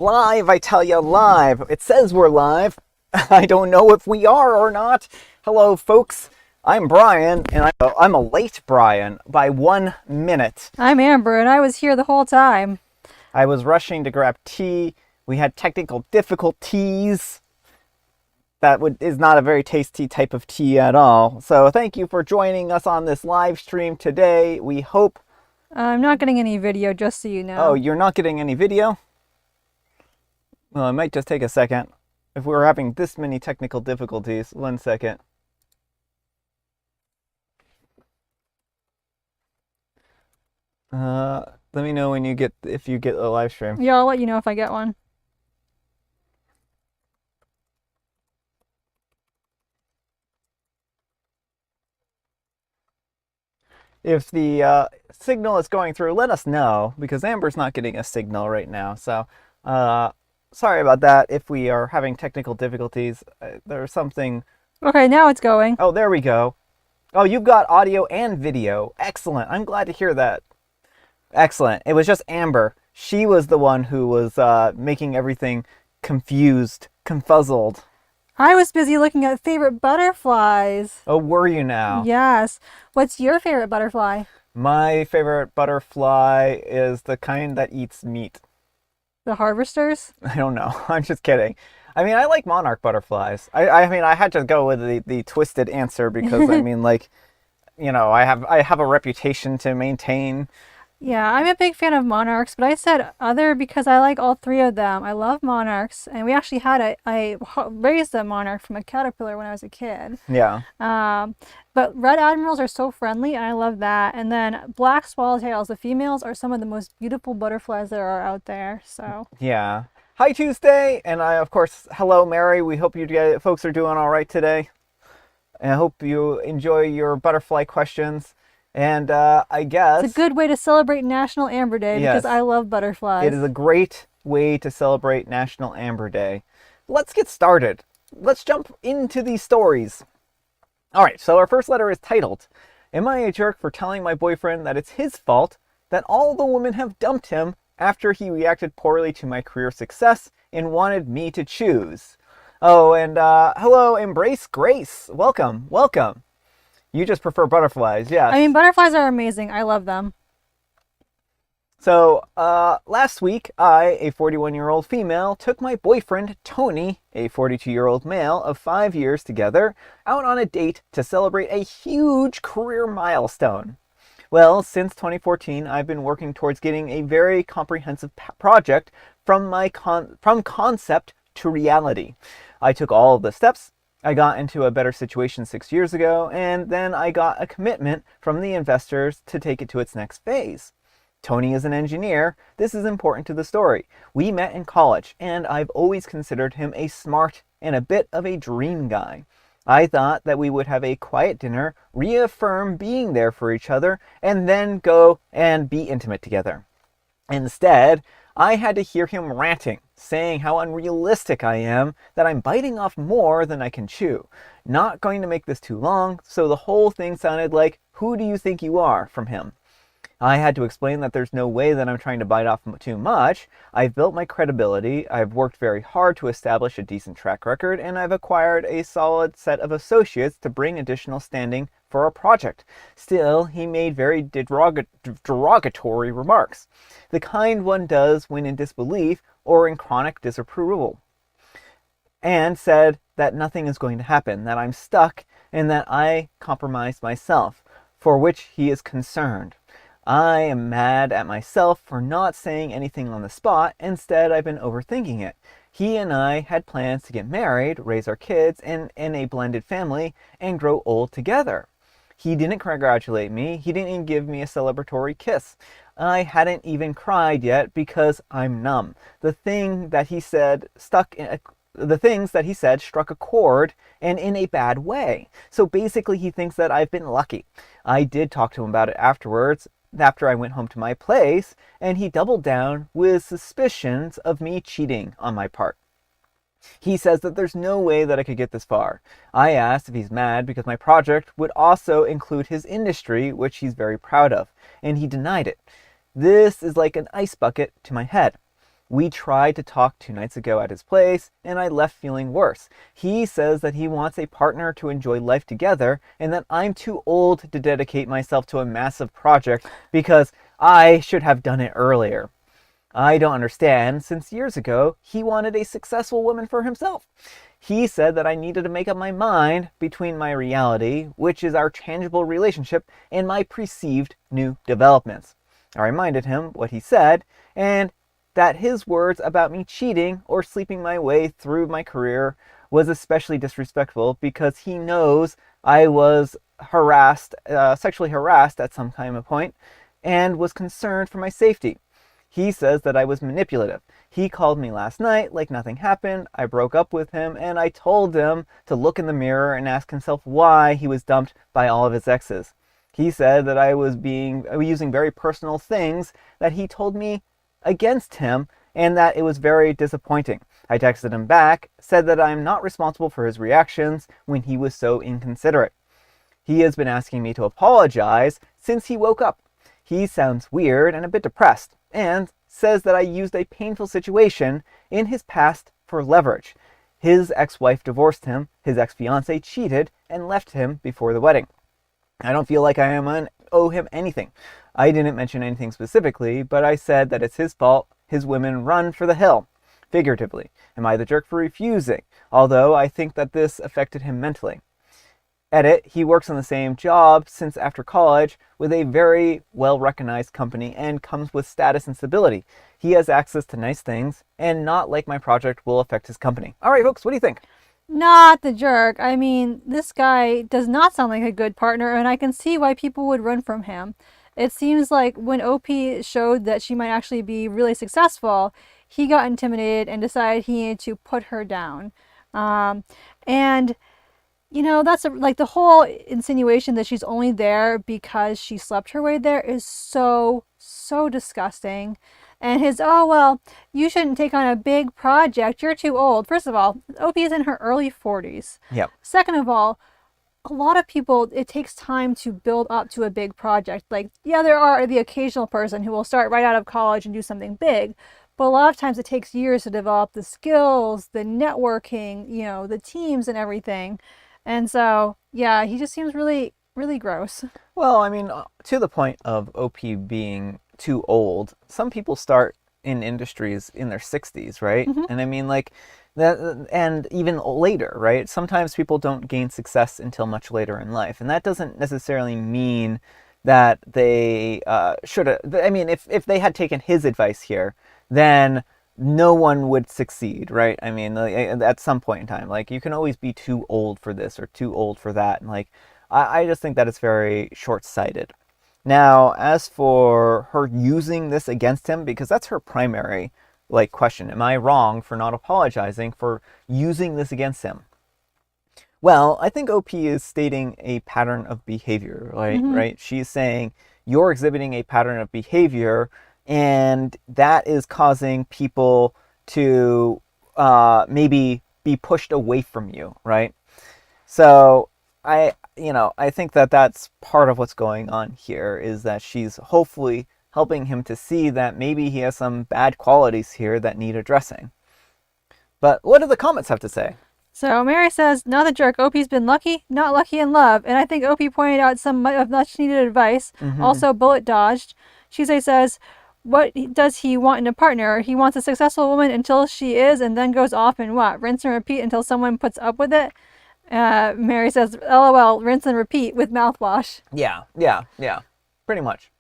Live, I tell you, live. It says we're live. I don't know if we are or not. Hello, folks. I'm Brian, and I'm a late Brian by 1 minute. I'm Amber, and I was here the whole time. I was rushing to grab tea. We had technical difficulties. That is not a very tasty type of tea at all. So thank you for joining us on this live stream today. We hope... I'm not getting any video, just so you know. Oh, you're not getting any video? Well, it might just take a second. If we're having this many technical difficulties, 1 second. Let me know when if you get a live stream. Yeah, I'll let you know if I get one. If the signal is going through, let us know, because Amber's not getting a signal right now. So, sorry about that if we are having technical difficulties. There's something... Okay, now it's going. Oh, there we go. Oh, you've got audio and video. Excellent. I'm glad to hear that. Excellent. It was just Amber. She was the one who was making everything confused, confuzzled. I was busy looking at favorite butterflies. Oh, were you now? Yes. What's your favorite butterfly? My favorite butterfly is the kind that eats meat. The harvesters? I don't know. I'm just kidding. I mean, I like monarch butterflies. I mean, I had to go with the twisted answer because, I mean, like, you know, I have a reputation to maintain. Yeah, I'm a big fan of monarchs, but I said other because I like all three of them. I love monarchs, and we actually I raised a monarch from a caterpillar when I was a kid. Yeah. But red admirals are so friendly, and I love that. And then black swallowtails, the females, are some of the most beautiful butterflies there are out there. So Yeah. Hi, Tuesday, and of course, hello, Mary. We hope folks are doing all right today. And I hope you enjoy your butterfly questions. And I guess... It's a good way to celebrate National Amber Day because I love butterflies. It is a great way to celebrate National Amber Day. Let's get started. Let's jump into these stories. All right, so our first letter is titled, Am I a jerk for telling my boyfriend that it's his fault that all the women have dumped him after he reacted poorly to my career success and wanted me to choose? Oh, and hello, Embrace Grace. Welcome, welcome. You just prefer butterflies, yes. I mean, butterflies are amazing. I love them. So, last week, I, a 41-year-old female, took my boyfriend, Tony, a 42-year-old male of 5 years together, out on a date to celebrate a huge career milestone. Well, since 2014, I've been working towards getting a very comprehensive project from concept to reality. I took all of the steps. I got into a better situation 6 years ago, and then I got a commitment from the investors to take it to its next phase. Tony is an engineer. This is important to the story. We met in college, and I've always considered him a smart and a bit of a dream guy. I thought that we would have a quiet dinner, reaffirm being there for each other, and then go and be intimate together. Instead, I had to hear him ranting, saying how unrealistic I am, that I'm biting off more than I can chew. Not going to make this too long, so the whole thing sounded like, "Who do you think you are?" from him. I had to explain that there's no way that I'm trying to bite off too much. I've built my credibility, I've worked very hard to establish a decent track record, and I've acquired a solid set of associates to bring additional standing for our project. Still, he made very derogatory remarks, the kind one does when in disbelief or in chronic disapproval, and said that nothing is going to happen, that I'm stuck, and that I compromised myself, for which he is concerned. I am mad at myself for not saying anything on the spot. Instead, I've been overthinking it. He and I had plans to get married, raise our kids in a blended family, and grow old together. He didn't congratulate me. He didn't even give me a celebratory kiss. I hadn't even cried yet because I'm numb. The things that he said struck a chord, and in a bad way. So basically, he thinks that I've been lucky. I did talk to him about it afterwards, after I went home to my place, and he doubled down with suspicions of me cheating on my part. He says that there's no way that I could get this far. I asked if he's mad because my project would also include his industry, which he's very proud of, and he denied it. This is like an ice bucket to my head. We tried to talk 2 nights ago at his place, and I left feeling worse. He says that he wants a partner to enjoy life together, and that I'm too old to dedicate myself to a massive project because I should have done it earlier. I don't understand, since years ago, he wanted a successful woman for himself. He said that I needed to make up my mind between my reality, which is our tangible relationship, and my perceived new developments. I reminded him what he said, and that his words about me cheating or sleeping my way through my career was especially disrespectful because he knows I was sexually harassed at some kind of point, and was concerned for my safety. He says that I was manipulative. He called me last night like nothing happened. I broke up with him, and I told him to look in the mirror and ask himself why he was dumped by all of his exes. He said that I was using very personal things that he told me against him, and that it was very disappointing. I texted him back, said that I'm not responsible for his reactions when he was so inconsiderate. He has been asking me to apologize since he woke up. He sounds weird and a bit depressed, and says that I used a painful situation in his past for leverage. His ex-wife divorced him, his ex-fiancée cheated, and left him before the wedding. I don't feel like owe him anything. I didn't mention anything specifically, but I said that it's his fault his women run for the hill. Figuratively, am I the jerk for refusing? Although I think that this affected him mentally. Edit, he works on the same job since after college with a very well-recognized company and comes with status and stability. He has access to nice things, and not like my project will affect his company. All right, folks, what do you think? Not the jerk. I mean, this guy does not sound like a good partner, and I can see why people would run from him. It seems like when OP showed that she might actually be really successful, he got intimidated and decided he needed to put her down. And you know, that's like the whole insinuation that she's only there because she slept her way there is so disgusting. And his, oh, well, you shouldn't take on a big project. You're too old. First of all, OP is in her early 40s. Yep. Second of all, a lot of people, it takes time to build up to a big project. Like, yeah, there are the occasional person who will start right out of college and do something big. But a lot of times it takes years to develop the skills, the networking, you know, the teams and everything. And so, yeah, he just seems really, really gross. Well, I mean, to the point of OP being too old, some people start in industries in their 60s, right? Mm-hmm. And I mean, like, that, and even later, right? Sometimes people don't gain success until much later in life. And that doesn't necessarily mean that they should have. I mean, if they had taken his advice here, then no one would succeed, right? I mean, at some point in time, like, you can always be too old for this or too old for that. And like, I just think that it's very short-sighted. Now, as for her using this against him, because that's her primary, like, question. Am I wrong for not apologizing for using this against him? Well, I think OP is stating a pattern of behavior, right? Mm-hmm. Right? She's saying you're exhibiting a pattern of behavior, and that is causing people to maybe be pushed away from you, right? So I think that that's part of what's going on here, is that she's hopefully helping him to see that maybe he has some bad qualities here that need addressing. But what do the comments have to say? So Mary says, not the jerk. OP's been lucky, not lucky in love. And I think OP pointed out some of much needed advice. Mm-hmm. Also bullet dodged. Shise says, what does he want in a partner? He wants a successful woman until she is, and then goes off and what? Rinse and repeat until someone puts up with it? Mary says, LOL, rinse and repeat with mouthwash. Yeah. Pretty much.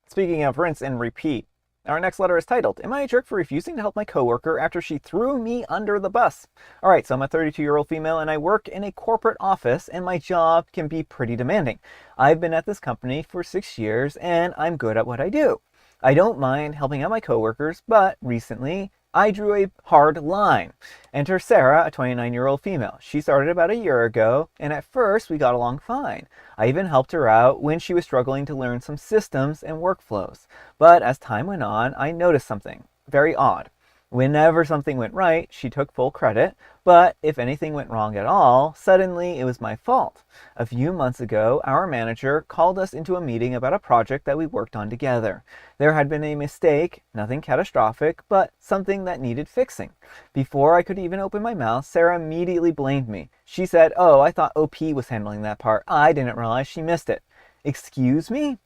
Speaking of rinse and repeat, our next letter is titled, Am I a jerk for refusing to help my coworker after she threw me under the bus? Alright, so I'm a 32-year-old female and I work in a corporate office, and my job can be pretty demanding. I've been at this company for 6 years and I'm good at what I do. I don't mind helping out my coworkers, but recently I drew a hard line. Enter Sarah, a 29-year-old female. She started about a year ago, and at first we got along fine. I even helped her out when she was struggling to learn some systems and workflows. But as time went on, I noticed something very odd. Whenever something went right, she took full credit, but if anything went wrong at all, suddenly it was my fault. A few months ago, our manager called us into a meeting about a project that we worked on together. There had been a mistake, nothing catastrophic, but something that needed fixing. Before I could even open my mouth, Sarah immediately blamed me. She said, "Oh, I thought OP was handling that part. I didn't realize she missed it." Excuse me?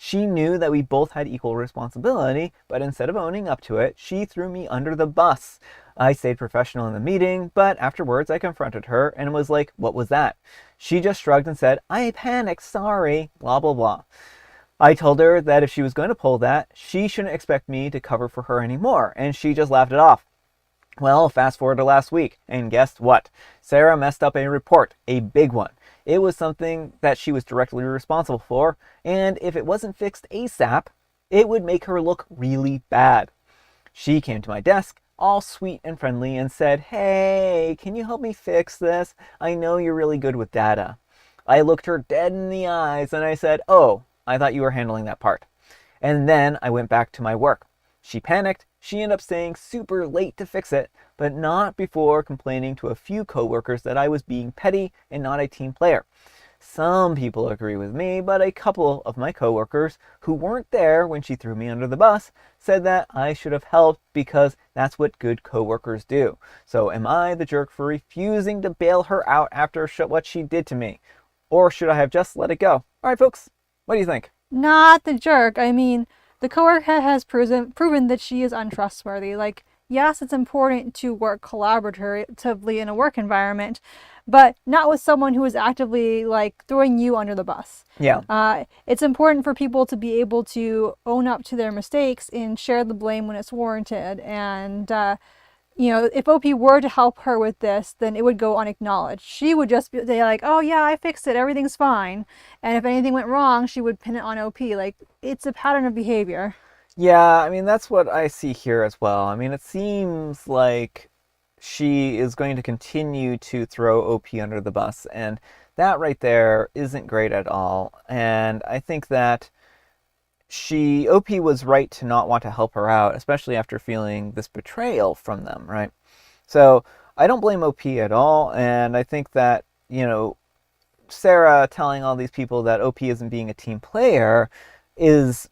She knew that we both had equal responsibility, but instead of owning up to it, she threw me under the bus. I stayed professional in the meeting, but afterwards I confronted her and was like, "What was that?" She just shrugged and said, "I panicked, sorry, blah blah blah." I told her that if she was going to pull that, she shouldn't expect me to cover for her anymore, and she just laughed it off. Well, fast forward to last week, and guess what? Sarah messed up a report, a big one. It was something that she was directly responsible for, and if it wasn't fixed ASAP, it would make her look really bad. She came to my desk, all sweet and friendly, and said, "Hey, can you help me fix this? I know you're really good with data." I looked her dead in the eyes and I said, "Oh, I thought you were handling that part." And then I went back to my work. She panicked. She ended up staying super late to fix it, but not before complaining to a few coworkers that I was being petty and not a team player. Some people agree with me, but a couple of my coworkers who weren't there when she threw me under the bus said that I should have helped because that's what good coworkers do. So am I the jerk for refusing to bail her out after what she did to me? Or should I have just let it go? All right, folks, what do you think? Not the jerk. I mean, the coworker has proven that she is untrustworthy. Like, yes, it's important to work collaboratively in a work environment, but not with someone who is actively like throwing you under the bus. Yeah. It's important for people to be able to own up to their mistakes and share the blame when it's warranted. And if OP were to help her with this, then it would go unacknowledged. She would just be like, "Oh yeah, I fixed it, everything's fine." And if anything went wrong, she would pin it on OP. Like, it's a pattern of behavior. Yeah, I mean, that's what I see here as well. I mean, it seems like she is going to continue to throw OP under the bus, and that right there isn't great at all. And I think that OP was right to not want to help her out, especially after feeling this betrayal from them, right? So I don't blame OP at all, and I think that, Sarah telling all these people that OP isn't being a team player is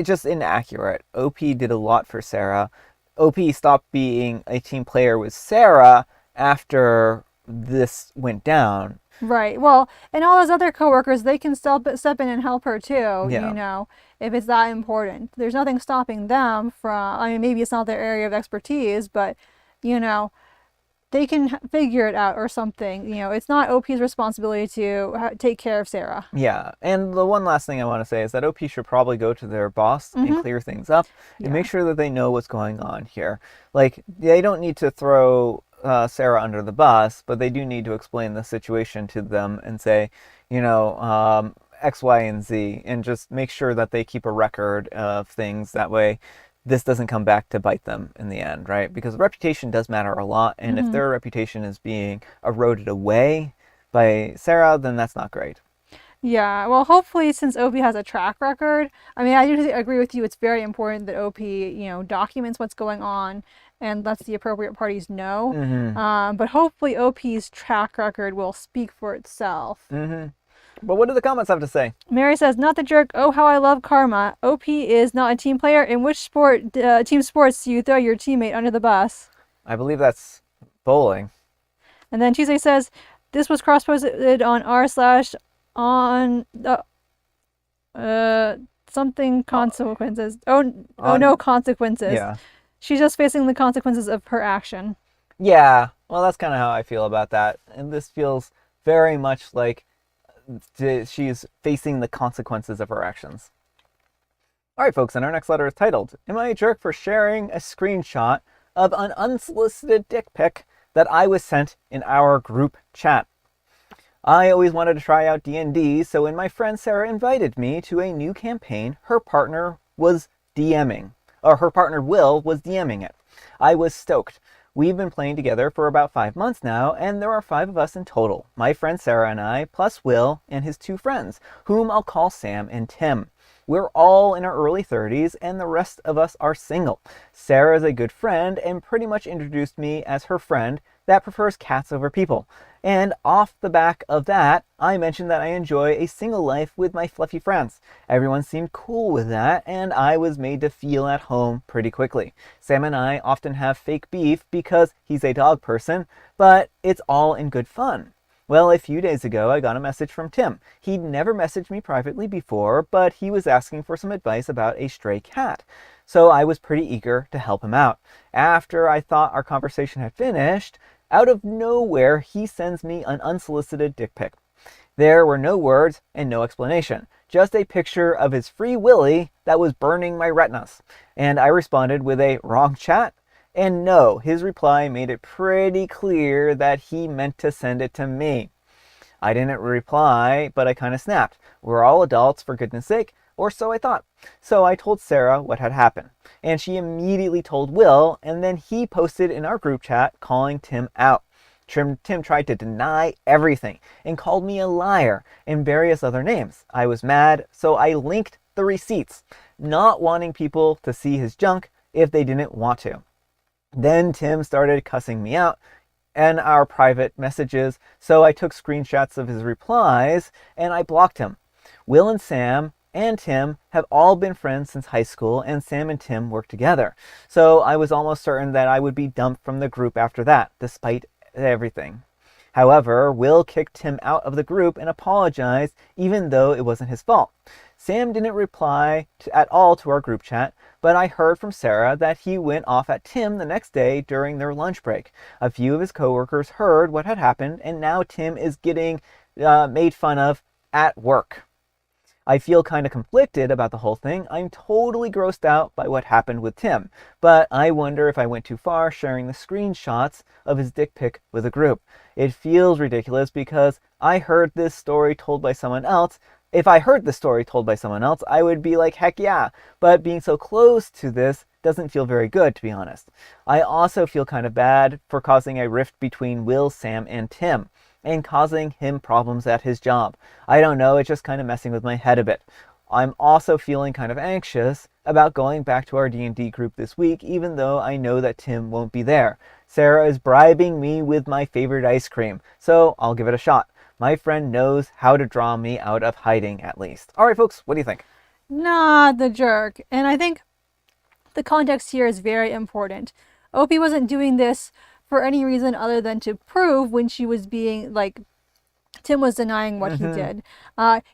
just inaccurate. OP did a lot for Sarah. OP stopped being a team player with Sarah after this went down. Right. Well, and all those other coworkers, they can step in and help her too, Yeah. if it's that important. There's nothing stopping them from, I mean, maybe it's not their area of expertise, but, they can figure it out or something. It's not OP's responsibility to take care of Sarah. Yeah, and the one last thing I want to say is that OP should probably go to their boss and clear things up and make sure that they know what's going on here. Like, they don't need to throw Sarah under the bus, but they do need to explain the situation to them and say, X, Y, and Z, and just make sure that they keep a record of things. That way, this doesn't come back to bite them in the end, right? Because reputation does matter a lot, and if their reputation is being eroded away by Sarah, then that's not great. Yeah, well, hopefully, since OP has a track record, I mean, I do agree with you. It's very important that OP, documents what's going on and lets the appropriate parties know. But hopefully, OP's track record will speak for itself. But what do the comments have to say? Mary says, "Not the jerk. Oh, how I love karma. OP is not a team player. In which team sports do you throw your teammate under the bus?" I believe that's bowling. And then Tuesday says, "This was cross-posted on r/on something consequences. No consequences. Yeah. She's just facing the consequences of her action." Yeah, well, that's kind of how I feel about that. And this feels very much like she's facing the consequences of her actions. All right, folks, and our next letter is titled, "Am I a jerk for sharing a screenshot of an unsolicited dick pic that I was sent in our group chat? I always wanted to try out D&D, so when my friend Sarah invited me to a new campaign, her partner Will was DMing it. I was stoked. We've been playing together for about 5 months now, and there are 5 of us in total. My friend Sarah and I, plus Will and his 2 friends, whom I'll call Sam and Tim. We're all in our early 30s, and the rest of us are single. Sarah is a good friend and pretty much introduced me as her friend that prefers cats over people. And off the back of that, I mentioned that I enjoy a single life with my fluffy friends. Everyone seemed cool with that, and I was made to feel at home pretty quickly. Sam and I often have fake beef because he's a dog person, but it's all in good fun. Well, a few days ago, I got a message from Tim. He'd never messaged me privately before, but he was asking for some advice about a stray cat. So I was pretty eager to help him out. After I thought our conversation had finished, out of nowhere, he sends me an unsolicited dick pic. There were no words and no explanation, just a picture of his free willy that was burning my retinas. And I responded with a wrong chat. And no, his reply made it pretty clear that he meant to send it to me. I didn't reply, but I kind of snapped. We're all adults, for goodness sake, or so I thought. So I told Sarah what had happened, and she immediately told Will, and then he posted in our group chat calling Tim out. Tim tried to deny everything and called me a liar and various other names. I was mad, so I linked the receipts, not wanting people to see his junk if they didn't want to. Then Tim started cussing me out in our private messages, so I took screenshots of his replies and I blocked him. Will and Sam and Tim have all been friends since high school, and Sam and Tim work together. So I was almost certain that I would be dumped from the group after that, despite everything. However, Will kicked Tim out of the group and apologized, even though it wasn't his fault. Sam didn't reply at all to our group chat, but I heard from Sarah that he went off at Tim the next day during their lunch break. A few of his coworkers heard what had happened, and now Tim is getting made fun of at work. I feel kind of conflicted about the whole thing. I'm totally grossed out by what happened with Tim, but I wonder if I went too far sharing the screenshots of his dick pic with the group. It feels ridiculous because I heard this story told by someone else. If I heard the story told by someone else, I would be like, heck yeah. But being so close to this doesn't feel very good, to be honest. I also feel kind of bad for causing a rift between Will, Sam, and Tim, and causing him problems at his job. I don't know, it's just kind of messing with my head a bit. I'm also feeling kind of anxious about going back to our D&D group this week, even though I know that Tim won't be there. Sarah is bribing me with my favorite ice cream, so I'll give it a shot. My friend knows how to draw me out of hiding, at least. All right, folks, what do you think? Not the jerk. And I think the context here is very important. Opie wasn't doing this for any reason other than to prove when she was being, like, Tim was denying what he did.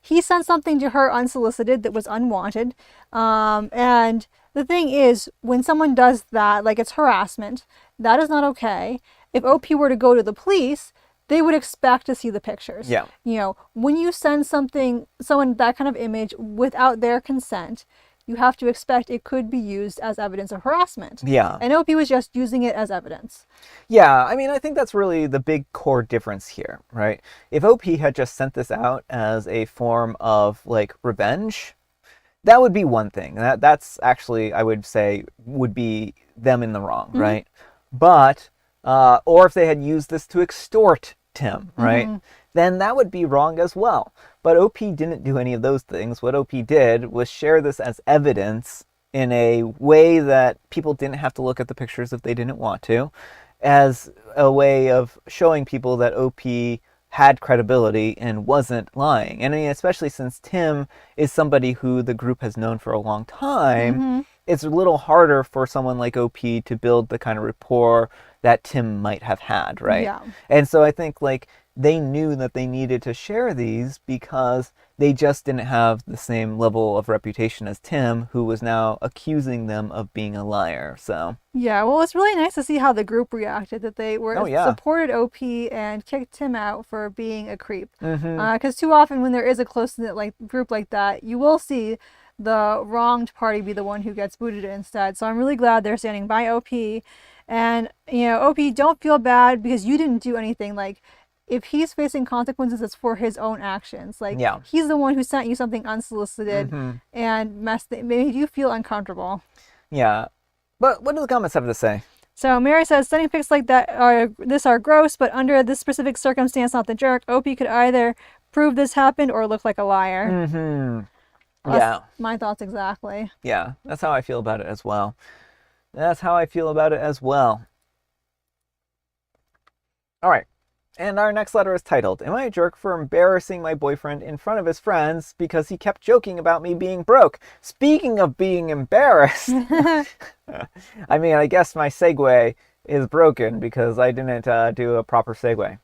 He sent something to her unsolicited that was unwanted. And the thing is, when someone does that, like, it's harassment, that is not okay. If OP were to go to the police, they would expect to see the pictures. Yeah. You know, when you send someone that kind of image without their consent, you have to expect it could be used as evidence of harassment. Yeah. And OP was just using it as evidence. Yeah, I mean, I think that's really the big core difference here, right? If OP had just sent this out as a form of, like, revenge, that would be one thing. That's actually, I would say, would be them in the wrong, right? But, or if they had used this to extort Tim, right? Then that would be wrong as well. But OP didn't do any of those things. What OP did was share this as evidence in a way that people didn't have to look at the pictures if they didn't want to, as a way of showing people that OP had credibility and wasn't lying. And I mean, especially since Tim is somebody who the group has known for a long time, it's a little harder for someone like OP to build the kind of rapport that Tim might have had, right? Yeah. And so I think, like, they knew that they needed to share these because they just didn't have the same level of reputation as Tim, who was now accusing them of being a liar. So yeah, well, it's really nice to see how the group reacted, that they were supported OP and kicked Tim out for being a creep. Because too often when there is a close-knit group like that, you will see the wronged party be the one who gets booted instead. So I'm really glad they're standing by OP. And, you know, OP, don't feel bad because you didn't do anything. Like, if he's facing consequences, it's for his own actions. Like, he's the one who sent you something unsolicited and made you feel uncomfortable. Yeah. But what do the comments have to say? So Mary says, sending pics like that are gross, but under this specific circumstance, not the jerk. OP could either prove this happened or look like a liar. That's Yeah. my thoughts exactly. Yeah. That's how I feel about it as well. That's how I feel about it as well. All right. And our next letter is titled, Am I a jerk for embarrassing my boyfriend in front of his friends because he kept joking about me being broke? Speaking of being embarrassed, I mean, I guess my segue is broken because I didn't do a proper segue.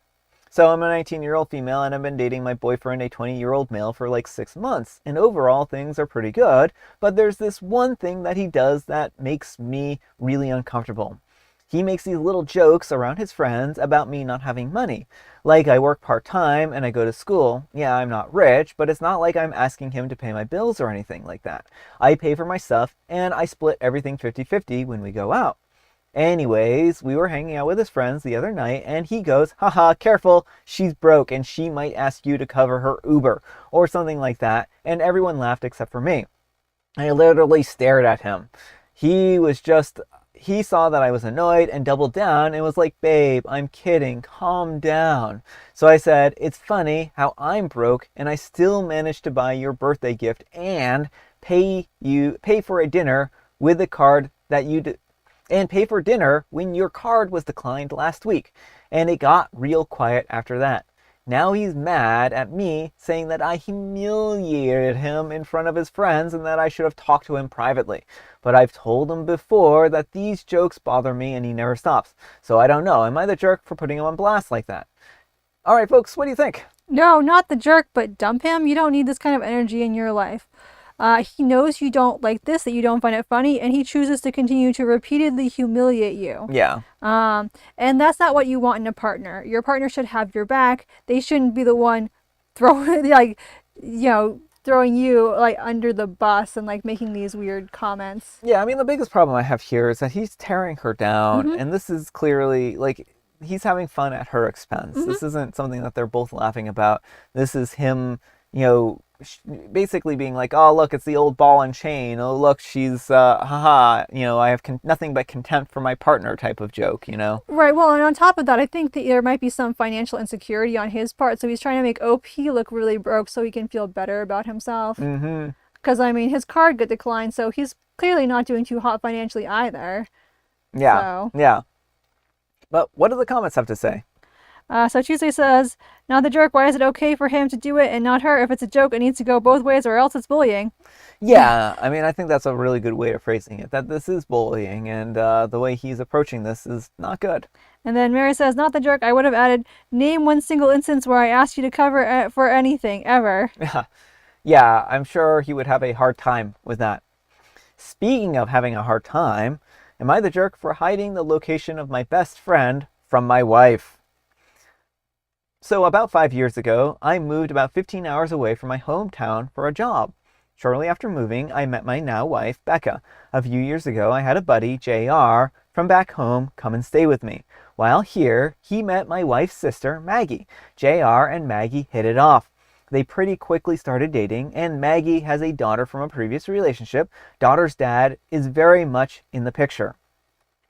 So I'm a 19-year-old female and I've been dating my boyfriend, a 20-year-old male, for like 6 months. And overall, things are pretty good. But there's this one thing that he does that makes me really uncomfortable. He makes these little jokes around his friends about me not having money. Like I work part-time and I go to school. Yeah, I'm not rich, but it's not like I'm asking him to pay my bills or anything like that. I pay for my stuff and I split everything 50-50 when we go out. Anyways, we were hanging out with his friends the other night and he goes, haha, careful, she's broke and she might ask you to cover her Uber or something like that. And everyone laughed except for me. I literally stared at him. He saw that I was annoyed and doubled down and was like, babe, I'm kidding, calm down. So I said, it's funny how I'm broke and I still managed to buy your birthday gift and pay for a dinner with the card that you did. And pay for dinner when your card was declined last week. And it got real quiet after that. Now he's mad at me, saying that I humiliated him in front of his friends and that I should have talked to him privately. But I've told him before that these jokes bother me and he never stops. So I don't know. Am I the jerk for putting him on blast like that? All right, folks, what do you think? No, not the jerk, but dump him. You don't need this kind of energy in your life. He knows you don't like this, that you don't find it funny, and he chooses to continue to repeatedly humiliate you. Yeah. And that's not what you want in a partner. Your partner should have your back. They shouldn't be the one throwing, throwing you like under the bus and like making these weird comments. Yeah, I mean, the biggest problem I have here is that he's tearing her down, Mm-hmm. and this is clearly like he's having fun at her expense. Mm-hmm. This isn't something that they're both laughing about. This is him, basically being like, oh, look, it's the old ball and chain. Oh, look, she's, haha, I have nothing but contempt for my partner type of joke, Right. Well, and on top of that, I think that there might be some financial insecurity on his part. So he's trying to make OP look really broke so he can feel better about himself. Mm-hmm. Because, I mean, his card got declined, so he's clearly not doing too hot financially either. Yeah. So. Yeah. But what do the comments have to say? So Tuesday says, not the jerk, why is it okay for him to do it and not her? If it's a joke, it needs to go both ways or else it's bullying. Yeah, I mean, I think that's a really good way of phrasing it, that this is bullying, and the way he's approaching this is not good. And then Mary says, not the jerk, I would have added, name one single instance where I asked you to cover for anything, ever. Yeah, I'm sure he would have a hard time with that. Speaking of having a hard time, am I the jerk for hiding the location of my best friend from my wife? So about 5 years ago, I moved about 15 hours away from my hometown for a job. Shortly after moving, I met my now wife, Becca. A few years ago, I had a buddy, JR, from back home come and stay with me. While here, he met my wife's sister, Maggie. JR and Maggie hit it off. They pretty quickly started dating, and Maggie has a daughter from a previous relationship. Daughter's dad is very much in the picture.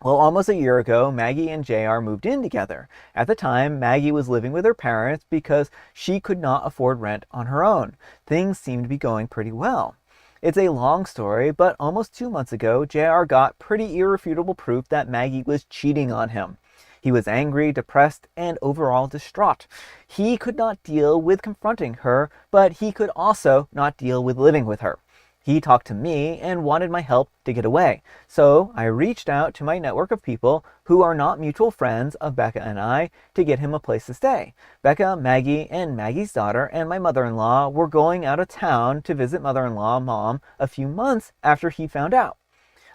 Well, almost a year ago, Maggie and JR moved in together. At the time, Maggie was living with her parents because she could not afford rent on her own. Things seemed to be going pretty well. It's a long story, but almost 2 months ago, JR got pretty irrefutable proof that Maggie was cheating on him. He was angry, depressed, and overall distraught. He could not deal with confronting her, but he could also not deal with living with her. He talked to me and wanted my help to get away. So I reached out to my network of people who are not mutual friends of Becca and I to get him a place to stay. Becca, Maggie, and Maggie's daughter and my mother-in-law were going out of town to visit mother-in-law, Mom, a few months after he found out.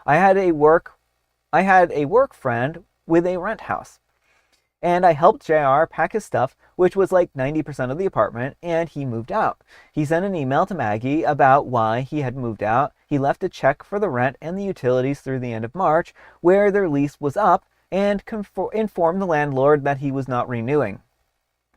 I had a work friend with a rent house. And I helped JR pack his stuff, which was like 90% of the apartment, and he moved out. He sent an email to Maggie about why he had moved out. He left a check for the rent and the utilities through the end of March, where their lease was up, and informed the landlord that he was not renewing.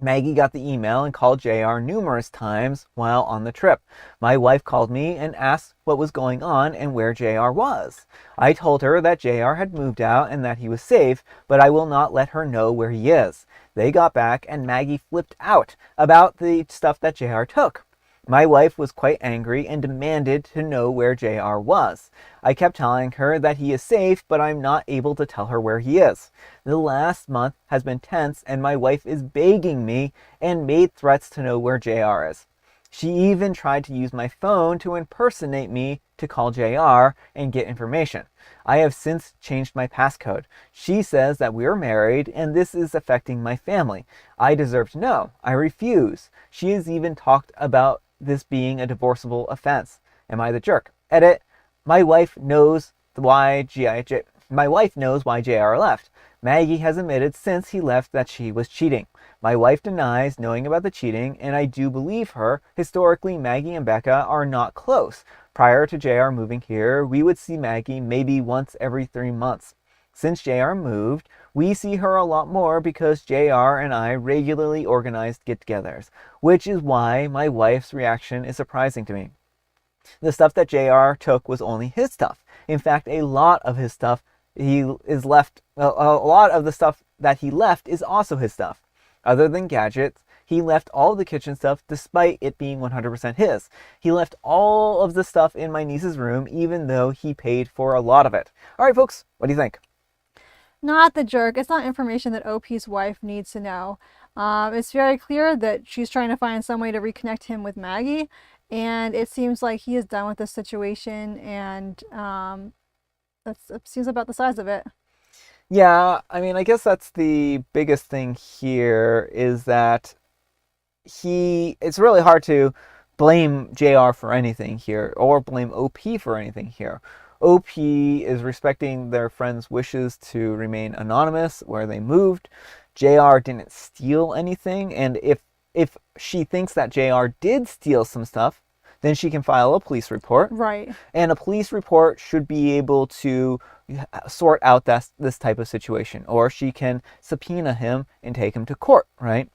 Maggie got the email and called JR numerous times while on the trip. My wife called me and asked what was going on and where JR was. I told her that JR had moved out and that he was safe, but I will not let her know where he is. They got back and Maggie flipped out about the stuff that JR took. My wife was quite angry and demanded to know where JR was. I kept telling her that he is safe, but I'm not able to tell her where he is. The last month has been tense, and my wife is begging me and made threats to know where JR is. She even tried to use my phone to impersonate me to call JR and get information. I have since changed my passcode. She says that we are married and this is affecting my family. I deserve to know. I refuse. She has even talked about this being a divorceable offense. Am I the jerk? Edit. My wife knows why JR left. Maggie has admitted since he left that she was cheating. My wife denies knowing about the cheating, and I do believe her. Historically, Maggie and Becca are not close. Prior to JR moving here, we would see Maggie maybe once every 3 months. Since JR moved, we see her a lot more because JR and I regularly organized get-togethers, which is why my wife's reaction is surprising to me. The stuff that JR took was only his stuff. In fact, a lot of his stuff a lot of the stuff that he left is also his stuff. Other than gadgets, he left all the kitchen stuff despite it being 100% his. He left all of the stuff in my niece's room even though he paid for a lot of it. Alright folks, what do you think? Not the jerk. It's not information that OP's wife needs to know. It's very clear that she's trying to find some way to reconnect him with Maggie, and it seems like he is done with this situation, and that seems about the size of it. Yeah, I mean, I guess that's the biggest thing here is that it's really hard to blame JR for anything here or blame OP for anything here. OP is respecting their friend's wishes to remain anonymous where they moved. JR didn't steal anything, and if she thinks that JR did steal some stuff, then she can file a police report. Right. And a police report should be able to sort out this type of situation, or she can subpoena him and take him to court, right?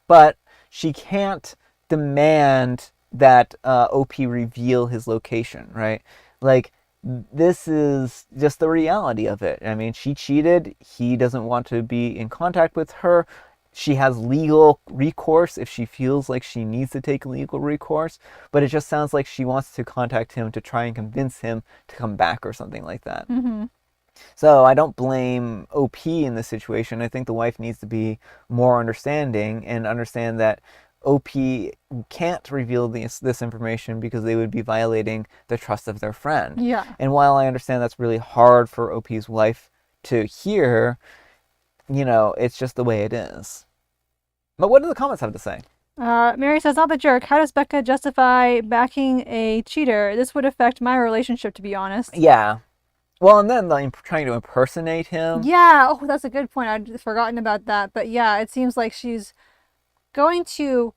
But she can't demand that OP reveal his location, right? Like, this is just the reality of it. I mean, she cheated. He doesn't want to be in contact with her. She has legal recourse if she feels like she needs to take legal recourse, but it just sounds like she wants to contact him to try and convince him to come back or something like that. Mm-hmm. So I don't blame OP in this situation. I think the wife needs to be more understanding and understand that OP can't reveal this information because they would be violating the trust of their friend. Yeah. And while I understand that's really hard for OP's wife to hear, it's just the way it is. But what do the comments have to say? Mary says, not the jerk. How does Becca justify backing a cheater? This would affect my relationship, to be honest. Yeah. Well, and then trying to impersonate him. Yeah. Oh, that's a good point. I'd forgotten about that. But yeah, it seems like she's going to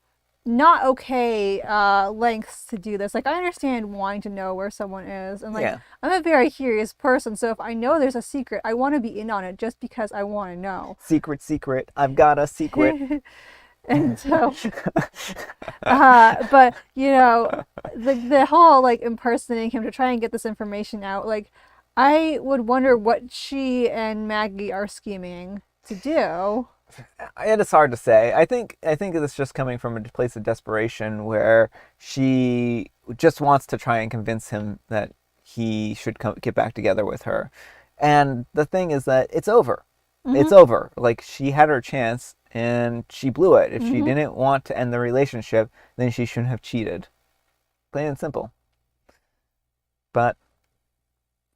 not okay lengths to do this. Like, I understand wanting to know where someone is, and like, I'm a very curious person, so if I know there's a secret, I want to be in on it just because I want to know. Secret, I've got a secret. And so but the whole like impersonating him to try and get this information out, like, I would wonder what she and Maggie are scheming to do. It is hard to say. I think it's just coming from a place of desperation where she just wants to try and convince him that he should get back together with her. And the thing is that it's over. Mm-hmm. It's over. Like, she had her chance and she blew it. If she didn't want to end the relationship, then she shouldn't have cheated. Plain and simple. But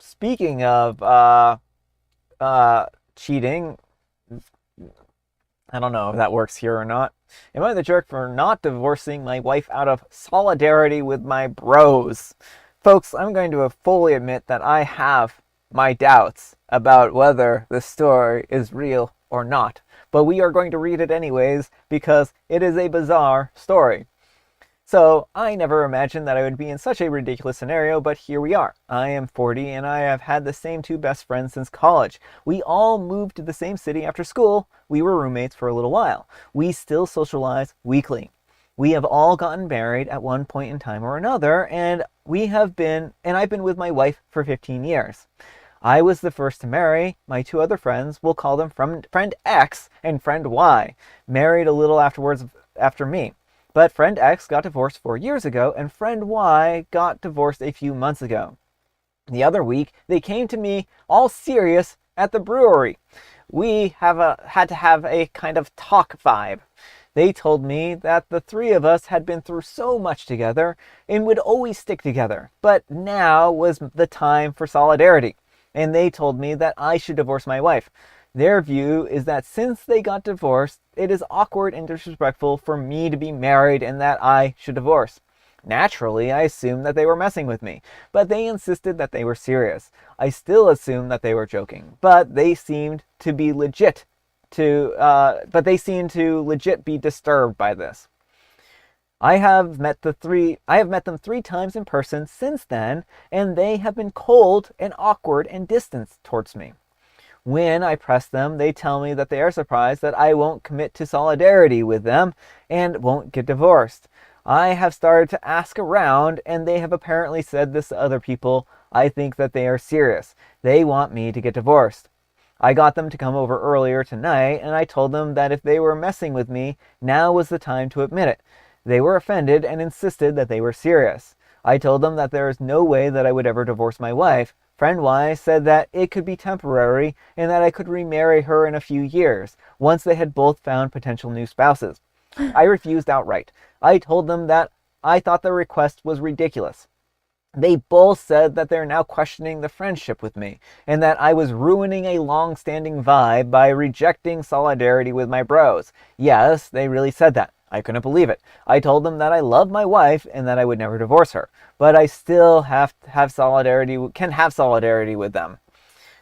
speaking of cheating, I don't know if that works here or not. Am I the jerk for not divorcing my wife out of solidarity with my bros? Folks, I'm going to fully admit that I have my doubts about whether this story is real or not. But we are going to read it anyways because it is a bizarre story. So, I never imagined that I would be in such a ridiculous scenario, but here we are. I am 40 and I have had the same two best friends since college. We all moved to the same city after school. We were roommates for a little while. We still socialize weekly. We have all gotten married at one point in time or another, and I've been with my wife for 15 years. I was the first to marry. My two other friends, we'll call them friend X and friend Y, married a little after me. But friend X got divorced 4 years ago, and friend Y got divorced a few months ago. The other week, they came to me all serious at the brewery. We had to have a kind of talk vibe. They told me that the three of us had been through so much together and would always stick together, but now was the time for solidarity. And they told me that I should divorce my wife. Their view is that since they got divorced, it is awkward and disrespectful for me to be married and that I should divorce. Naturally, I assumed that they were messing with me, but they insisted that they were serious. I still assumed that they were joking, but they seemed to be legit be disturbed by this. I have met them 3 times in person since then, and they have been cold and awkward and distant towards me. When I press them, they tell me that they are surprised that I won't commit to solidarity with them and won't get divorced. I have started to ask around, and they have apparently said this to other people. I think that they are serious. They want me to get divorced. I got them to come over earlier tonight, and I told them that if they were messing with me, now was the time to admit it. They were offended and insisted that they were serious. I told them that there is no way that I would ever divorce my wife. Friend Y said that it could be temporary and that I could remarry her in a few years, once they had both found potential new spouses. I refused outright. I told them that I thought the request was ridiculous. They both said that they're now questioning the friendship with me, and that I was ruining a long-standing vibe by rejecting solidarity with my bros. Yes, they really said that. I couldn't believe it. I told them that I love my wife and that I would never divorce her, but I still can have solidarity with them.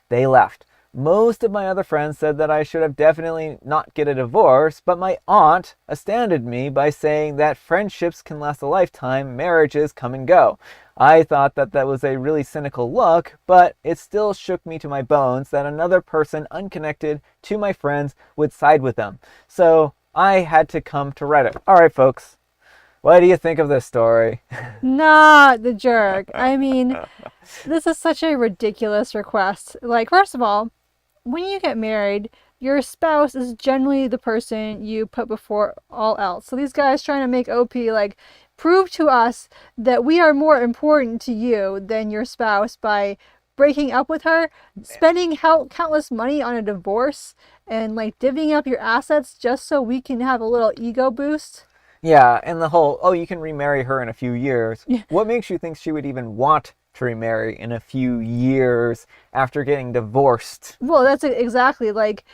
They left. Most of my other friends said that I should have definitely not get a divorce, but my aunt astounded me by saying that friendships can last a lifetime, marriages come and go. I thought that that was a really cynical look, but it still shook me to my bones that another person unconnected to my friends would side with them. So I had to come to Reddit. All right, folks, what do you think of this story? Not the jerk. I mean, this is such a ridiculous request. Like, first of all, when you get married, your spouse is generally the person you put before all else. So these guys trying to make OP like prove to us that we are more important to you than your spouse by breaking up with her, spending countless money on a divorce, and like divvying up your assets just so we can have a little ego boost. Yeah, and the whole, oh, you can remarry her in a few years. Yeah. What makes you think she would even want to remarry in a few years after getting divorced? Well, that's exactly like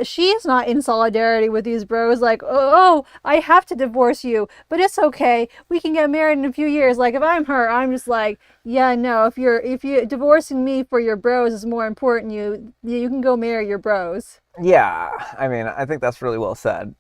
she's not in solidarity with these bros. Like, oh, I have to divorce you, but it's okay. We can get married in a few years. Like, if I'm her, I'm just like, yeah, no. If you divorcing me for your bros is more important, you can go marry your bros. Yeah, I mean, I think that's really well said.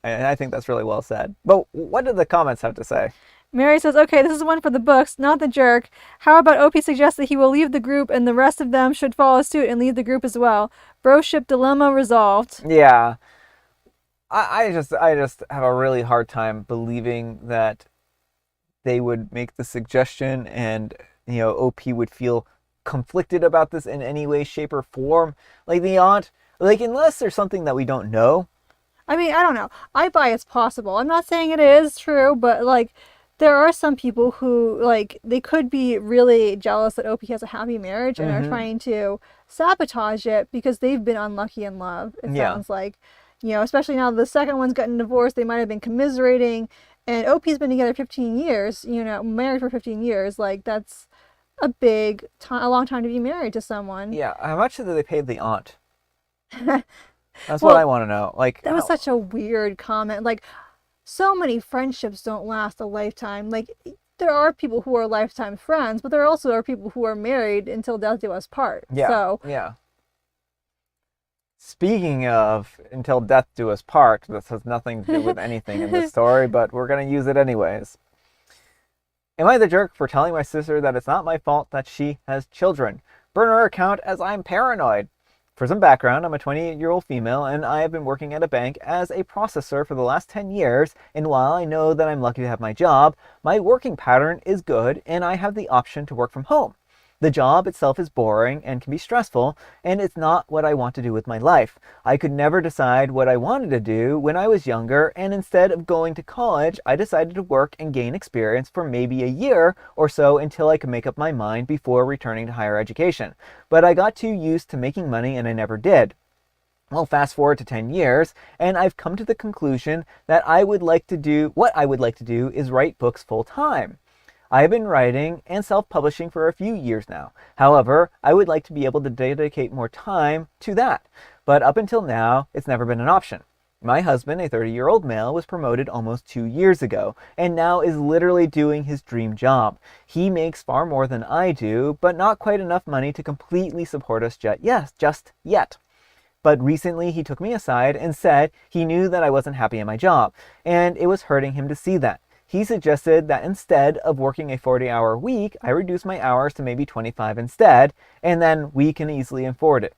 I think that's really well said. But what did the comments have to say? Mary says, okay, this is one for the books, not the jerk. How about OP suggests that he will leave the group and the rest of them should follow suit and leave the group as well? Broship dilemma resolved. Yeah. I just have a really hard time believing that they would make the suggestion and, OP would feel conflicted about this in any way, shape, or form. Like the aunt, like unless there's something that we don't know. I mean, I don't know. I buy it's possible. I'm not saying it is true, but like there are some people who like they could be really jealous that OP has a happy marriage and are trying to sabotage it because they've been unlucky in love. It sounds like, especially now the second one's gotten divorced, they might have been commiserating, and OP's been together 15 years, married for 15 years. Like that's a a long time to be married to someone. Yeah, how much did they pay the aunt? That's what I want to know. Like that was such a weird comment. Like so many friendships don't last a lifetime. Like there are people who are lifetime friends, but there also are people who are married until death do us part. Yeah. So yeah. Speaking of until death do us part, this has nothing to do with anything in this story, but we're going to use it anyways. Am I the jerk for telling my sister that it's not my fault that she has children? Burn her account as I'm paranoid. For some background, I'm a 28-year-old female, and I have been working at a bank as a processor for the last 10 years, and while I know that I'm lucky to have my job, my working pattern is good, and I have the option to work from home. The job itself is boring and can be stressful, and it's not what I want to do with my life. I could never decide what I wanted to do when I was younger, and instead of going to college, I decided to work and gain experience for maybe a year or so until I could make up my mind before returning to higher education. But I got too used to making money and I never did. Well, fast forward to 10 years, and I've come to the conclusion that what I would like to do is write books full time. I have been writing and self-publishing for a few years now. However, I would like to be able to dedicate more time to that. But up until now, it's never been an option. My husband, a 30-year-old male, was promoted almost 2 years ago, and now is literally doing his dream job. He makes far more than I do, but not quite enough money to completely support us just yet. But recently he took me aside and said he knew that I wasn't happy in my job, and it was hurting him to see that. He suggested that instead of working a 40-hour week, I reduce my hours to maybe 25 instead, and then we can easily afford it.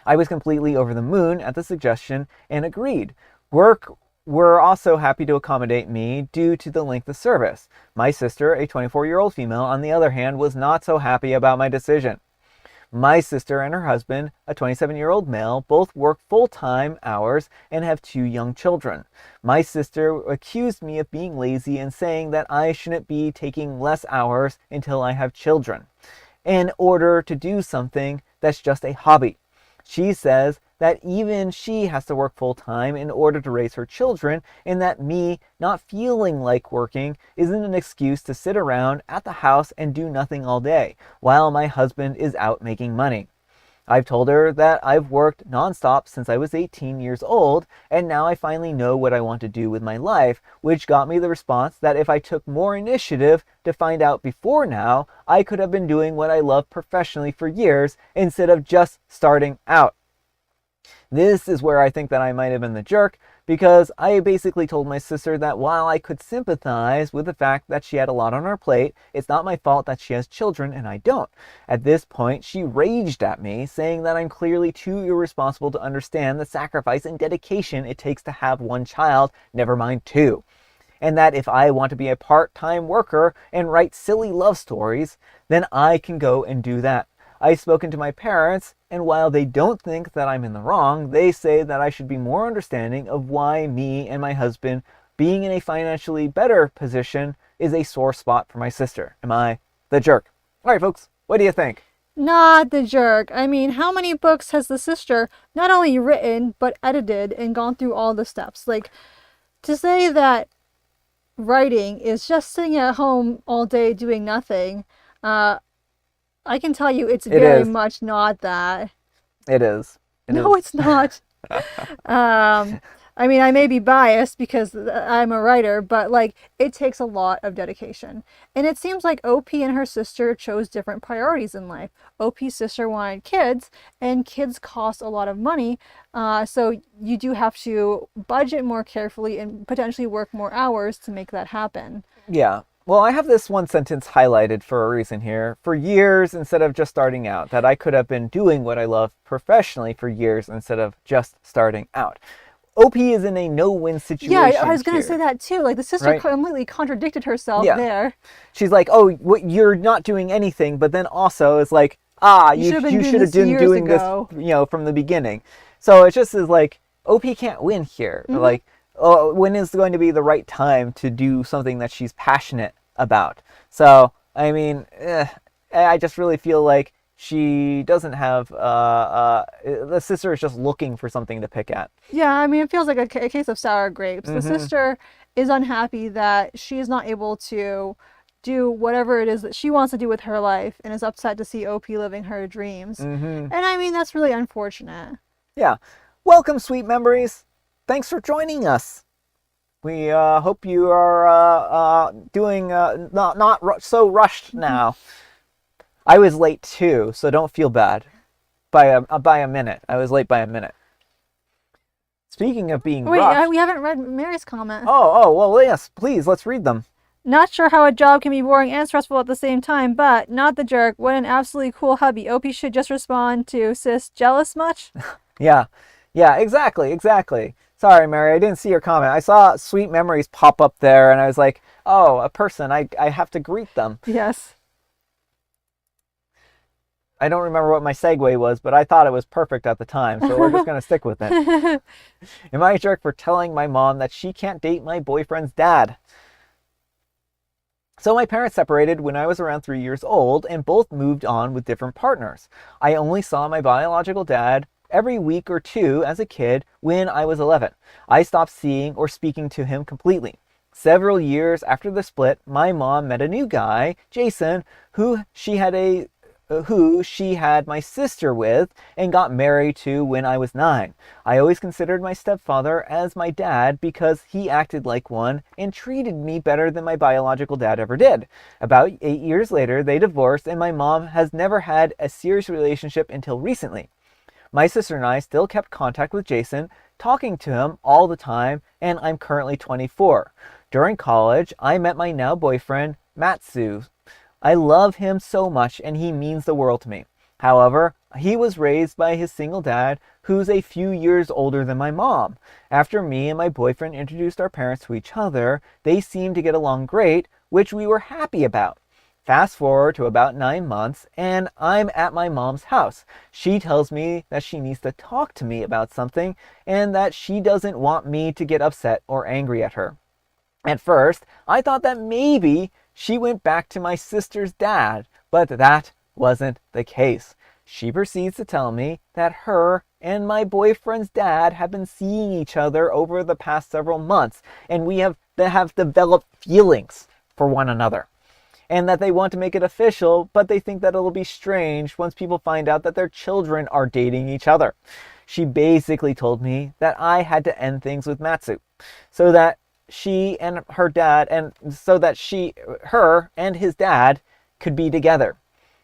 I was completely over the moon at the suggestion and agreed. Were also happy to accommodate me due to the length of service. My sister, a 24-year-old female, on the other hand, was not so happy about my decision. My sister and her husband, a 27-year-old male, both work full-time hours and have 2 young children. My sister accused me of being lazy and saying that I shouldn't be taking less hours until I have children, in order to do something that's just a hobby. She says that even she has to work full-time in order to raise her children, and that me not feeling like working isn't an excuse to sit around at the house and do nothing all day, while my husband is out making money. I've told her that I've worked nonstop since I was 18 years old, and now I finally know what I want to do with my life, which got me the response that if I took more initiative to find out before now, I could have been doing what I love professionally for years instead of just starting out. This is where I think that I might have been the jerk, because I basically told my sister that while I could sympathize with the fact that she had a lot on her plate, it's not my fault that she has children and I don't. At this point, she raged at me, saying that I'm clearly too irresponsible to understand the sacrifice and dedication it takes to have 1 child, never mind 2. And that if I want to be a part-time worker and write silly love stories, then I can go and do that. I've spoken to my parents, and while they don't think that I'm in the wrong, they say that I should be more understanding of why me and my husband being in a financially better position is a sore spot for my sister. Am I the jerk? All right, folks, what do you think? Not the jerk. I mean, how many books has the sister not only written, but edited and gone through all the steps? Like, to say that writing is just sitting at home all day doing nothing, I can tell you it's very much not that. It is. No, it's not. I mean, I may be biased because I'm a writer, but like it takes a lot of dedication. And it seems like OP and her sister chose different priorities in life. OP's sister wanted kids, and kids cost a lot of money. So you do have to budget more carefully and potentially work more hours to make that happen. Yeah. Well, I have this one sentence highlighted for a reason here. For years instead of just starting out. That I could have been doing what I love professionally for years instead of just starting out. OP is in a no-win situation. Yeah, I was going to say that too. Like the sister completely contradicted herself there. She's like, oh, you're not doing anything. But then also it's like, you should have been doing this, from the beginning. So it just is like, OP can't win here. Mm-hmm. Like, when is going to be the right time to do something that she's passionate about? So, I mean, I just really feel like she doesn't have, the sister is just looking for something to pick at. Yeah, I mean, it feels like a case of sour grapes. Mm-hmm. The sister is unhappy that she is not able to do whatever it is that she wants to do with her life and is upset to see OP living her dreams. Mm-hmm. And I mean, that's really unfortunate. Yeah. Welcome, sweet memories. Thanks for joining us. We hope you are doing not so rushed now. I was late too, so don't feel bad. By a minute. I was late by a minute. Speaking of being rushed. Wait, we haven't read Mary's comment. Oh, well, yes, please, let's read them. Not sure how a job can be boring and stressful at the same time, but not the jerk. What an absolutely cool hubby. OP should just respond to, sis, jealous much? Yeah, exactly. Sorry, Mary, I didn't see your comment. I saw Sweet Memories pop up there, and I was like, oh, a person. I have to greet them. Yes. I don't remember what my segue was, but I thought it was perfect at the time, so we're just going to stick with it. Am I a jerk for telling my mom that she can't date my boyfriend's dad? So my parents separated when I was around 3 years old and both moved on with different partners. I only saw my biological dad every week or two as a kid when I was 11. I stopped seeing or speaking to him completely. Several years after the split, my mom met a new guy, Jason, who she had my sister with and got married to when I was 9. I always considered my stepfather as my dad because he acted like one and treated me better than my biological dad ever did. About 8 years later, they divorced and my mom has never had a serious relationship until recently. My sister and I still kept contact with Jason, talking to him all the time, and I'm currently 24. During college, I met my now boyfriend, Matsu. I love him so much and he means the world to me. However, he was raised by his single dad, who's a few years older than my mom. After me and my boyfriend introduced our parents to each other, they seemed to get along great, which we were happy about. Fast forward to about 9 months, and I'm at my mom's house. She tells me that she needs to talk to me about something and that she doesn't want me to get upset or angry at her. At first, I thought that maybe she went back to my sister's dad, but that wasn't the case. She proceeds to tell me that her and my boyfriend's dad have been seeing each other over the past several months, and they have developed feelings for one another. And that they want to make it official, but they think that it'll be strange once people find out that their children are dating each other. She basically told me that I had to end things with Matsu, so that she and her dad, and so that her and his dad could be together.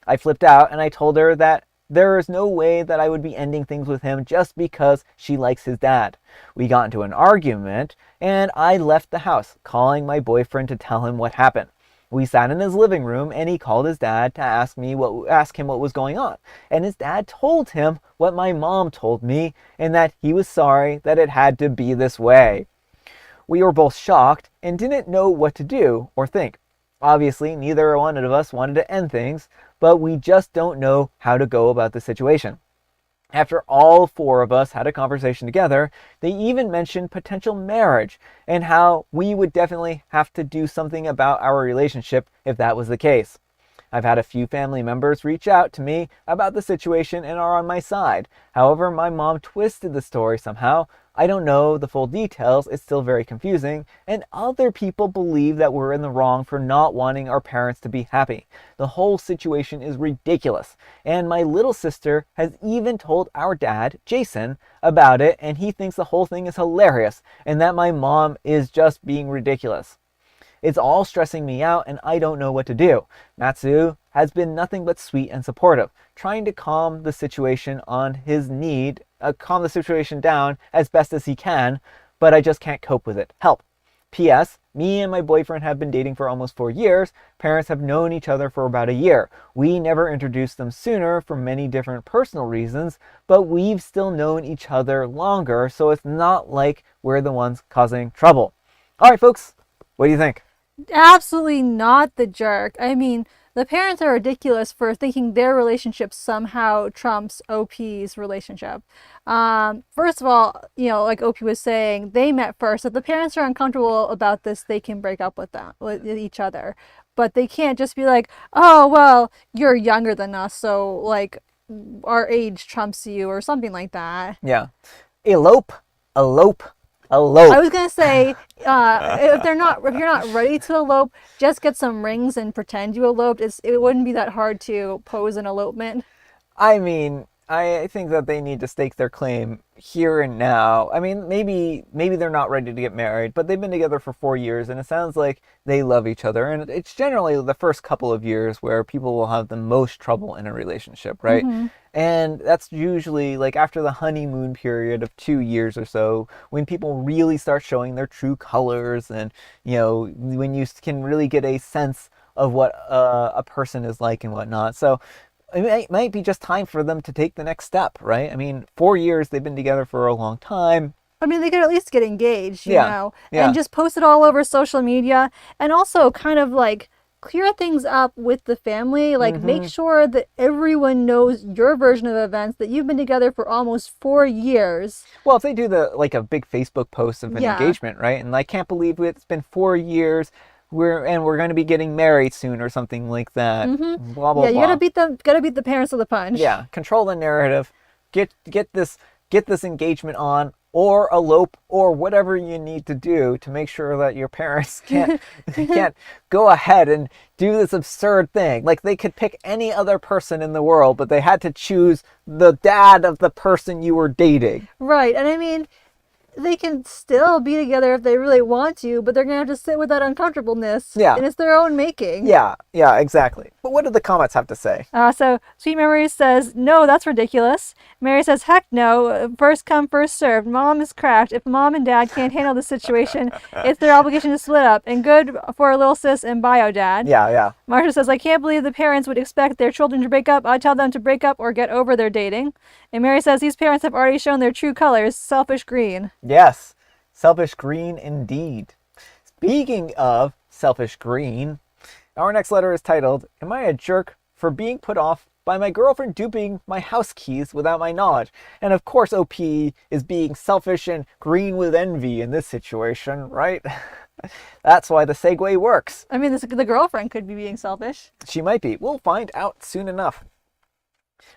I flipped out and I told her that there is no way that I would be ending things with him just because she likes his dad. We got into an argument and I left the house, calling my boyfriend to tell him what happened. We sat in his living room and he called his dad to ask him what was going on. And his dad told him what my mom told me and that he was sorry that it had to be this way. We were both shocked and didn't know what to do or think. Obviously, neither one of us wanted to end things, but we just don't know how to go about the situation. After all 4 of us had a conversation together, they even mentioned potential marriage and how we would definitely have to do something about our relationship if that was the case. I've had a few family members reach out to me about the situation and are on my side. However, my mom twisted the story somehow. I don't know the full details, it's still very confusing, and other people believe that we're in the wrong for not wanting our parents to be happy. The whole situation is ridiculous, and my little sister has even told our dad, Jason, about it, and he thinks the whole thing is hilarious, and that my mom is just being ridiculous. It's all stressing me out and I don't know what to do. Matsu has been nothing but sweet and supportive, trying to calm the situation down as best as he can, but I just can't cope with it. Help. P.S. Me and my boyfriend have been dating for almost 4 years. Parents have known each other for about a year. We never introduced them sooner for many different personal reasons, but we've still known each other longer, so it's not like we're the ones causing trouble. All right, folks, what do you think? Absolutely not the jerk. I mean, the parents are ridiculous for thinking their relationship somehow trumps OP's relationship. First of all, like OP was saying, they met first. If the parents are uncomfortable about this, they can break up with each other. But they can't just be like, oh, well, you're younger than us, so like our age trumps you or something like that. Yeah. Elope. I was gonna say, if you're not ready to elope, just get some rings and pretend you eloped. It wouldn't be that hard to pose an elopement. I mean, I think that they need to stake their claim here and now. I mean, maybe they're not ready to get married, but they've been together for 4 years and it sounds like they love each other. And it's generally the first couple of years where people will have the most trouble in a relationship, right? Mm-hmm. And that's usually like after the honeymoon period of 2 years or so, when people really start showing their true colors and, when you can really get a sense of what a person is like and whatnot. So it might be just time for them to take the next step, right? I mean, 4 years, they've been together for a long time. I mean, they could at least get engaged, and just post it all over social media. And also kind of like clear things up with the family. Like, make Mm-hmm. sure that everyone knows your version of events, that you've been together for almost 4 years. Well, if they do like a big Facebook post of an Yeah. engagement, right? And I can't believe it's been 4 years. We're going to be getting married soon or something like that. Mm-hmm. Blah blah Yeah, you blah. gotta beat the parents to the punch. Yeah, control the narrative. Get this engagement on, or elope, or whatever you need to do to make sure that your parents can't go ahead and do this absurd thing. Like, they could pick any other person in the world, but they had to choose the dad of the person you were dating. Right. And I mean, they can still be together if they really want to, but they're gonna have to sit with that uncomfortableness. Yeah. And it's their own making. Yeah, exactly. But what do the comments have to say? So Sweet Memory says, no, that's ridiculous. Mary says, heck no. First come, first served. Mom is cracked. If mom and dad can't handle the situation, it's their obligation to split up. And good for a little sis and bio dad. Yeah. Marsha says, I can't believe the parents would expect their children to break up. I tell them to break up or get over their dating. And Mary says, these parents have already shown their true colors, selfish green. Yes, selfish green indeed. Speaking of selfish green, our next letter is titled, Am I a jerk for being put off by my girlfriend duping my house keys without my knowledge? And of course, OP is being selfish and green with envy in this situation, right? That's why the segue works. I mean, the girlfriend could be being selfish. She might be. We'll find out soon enough.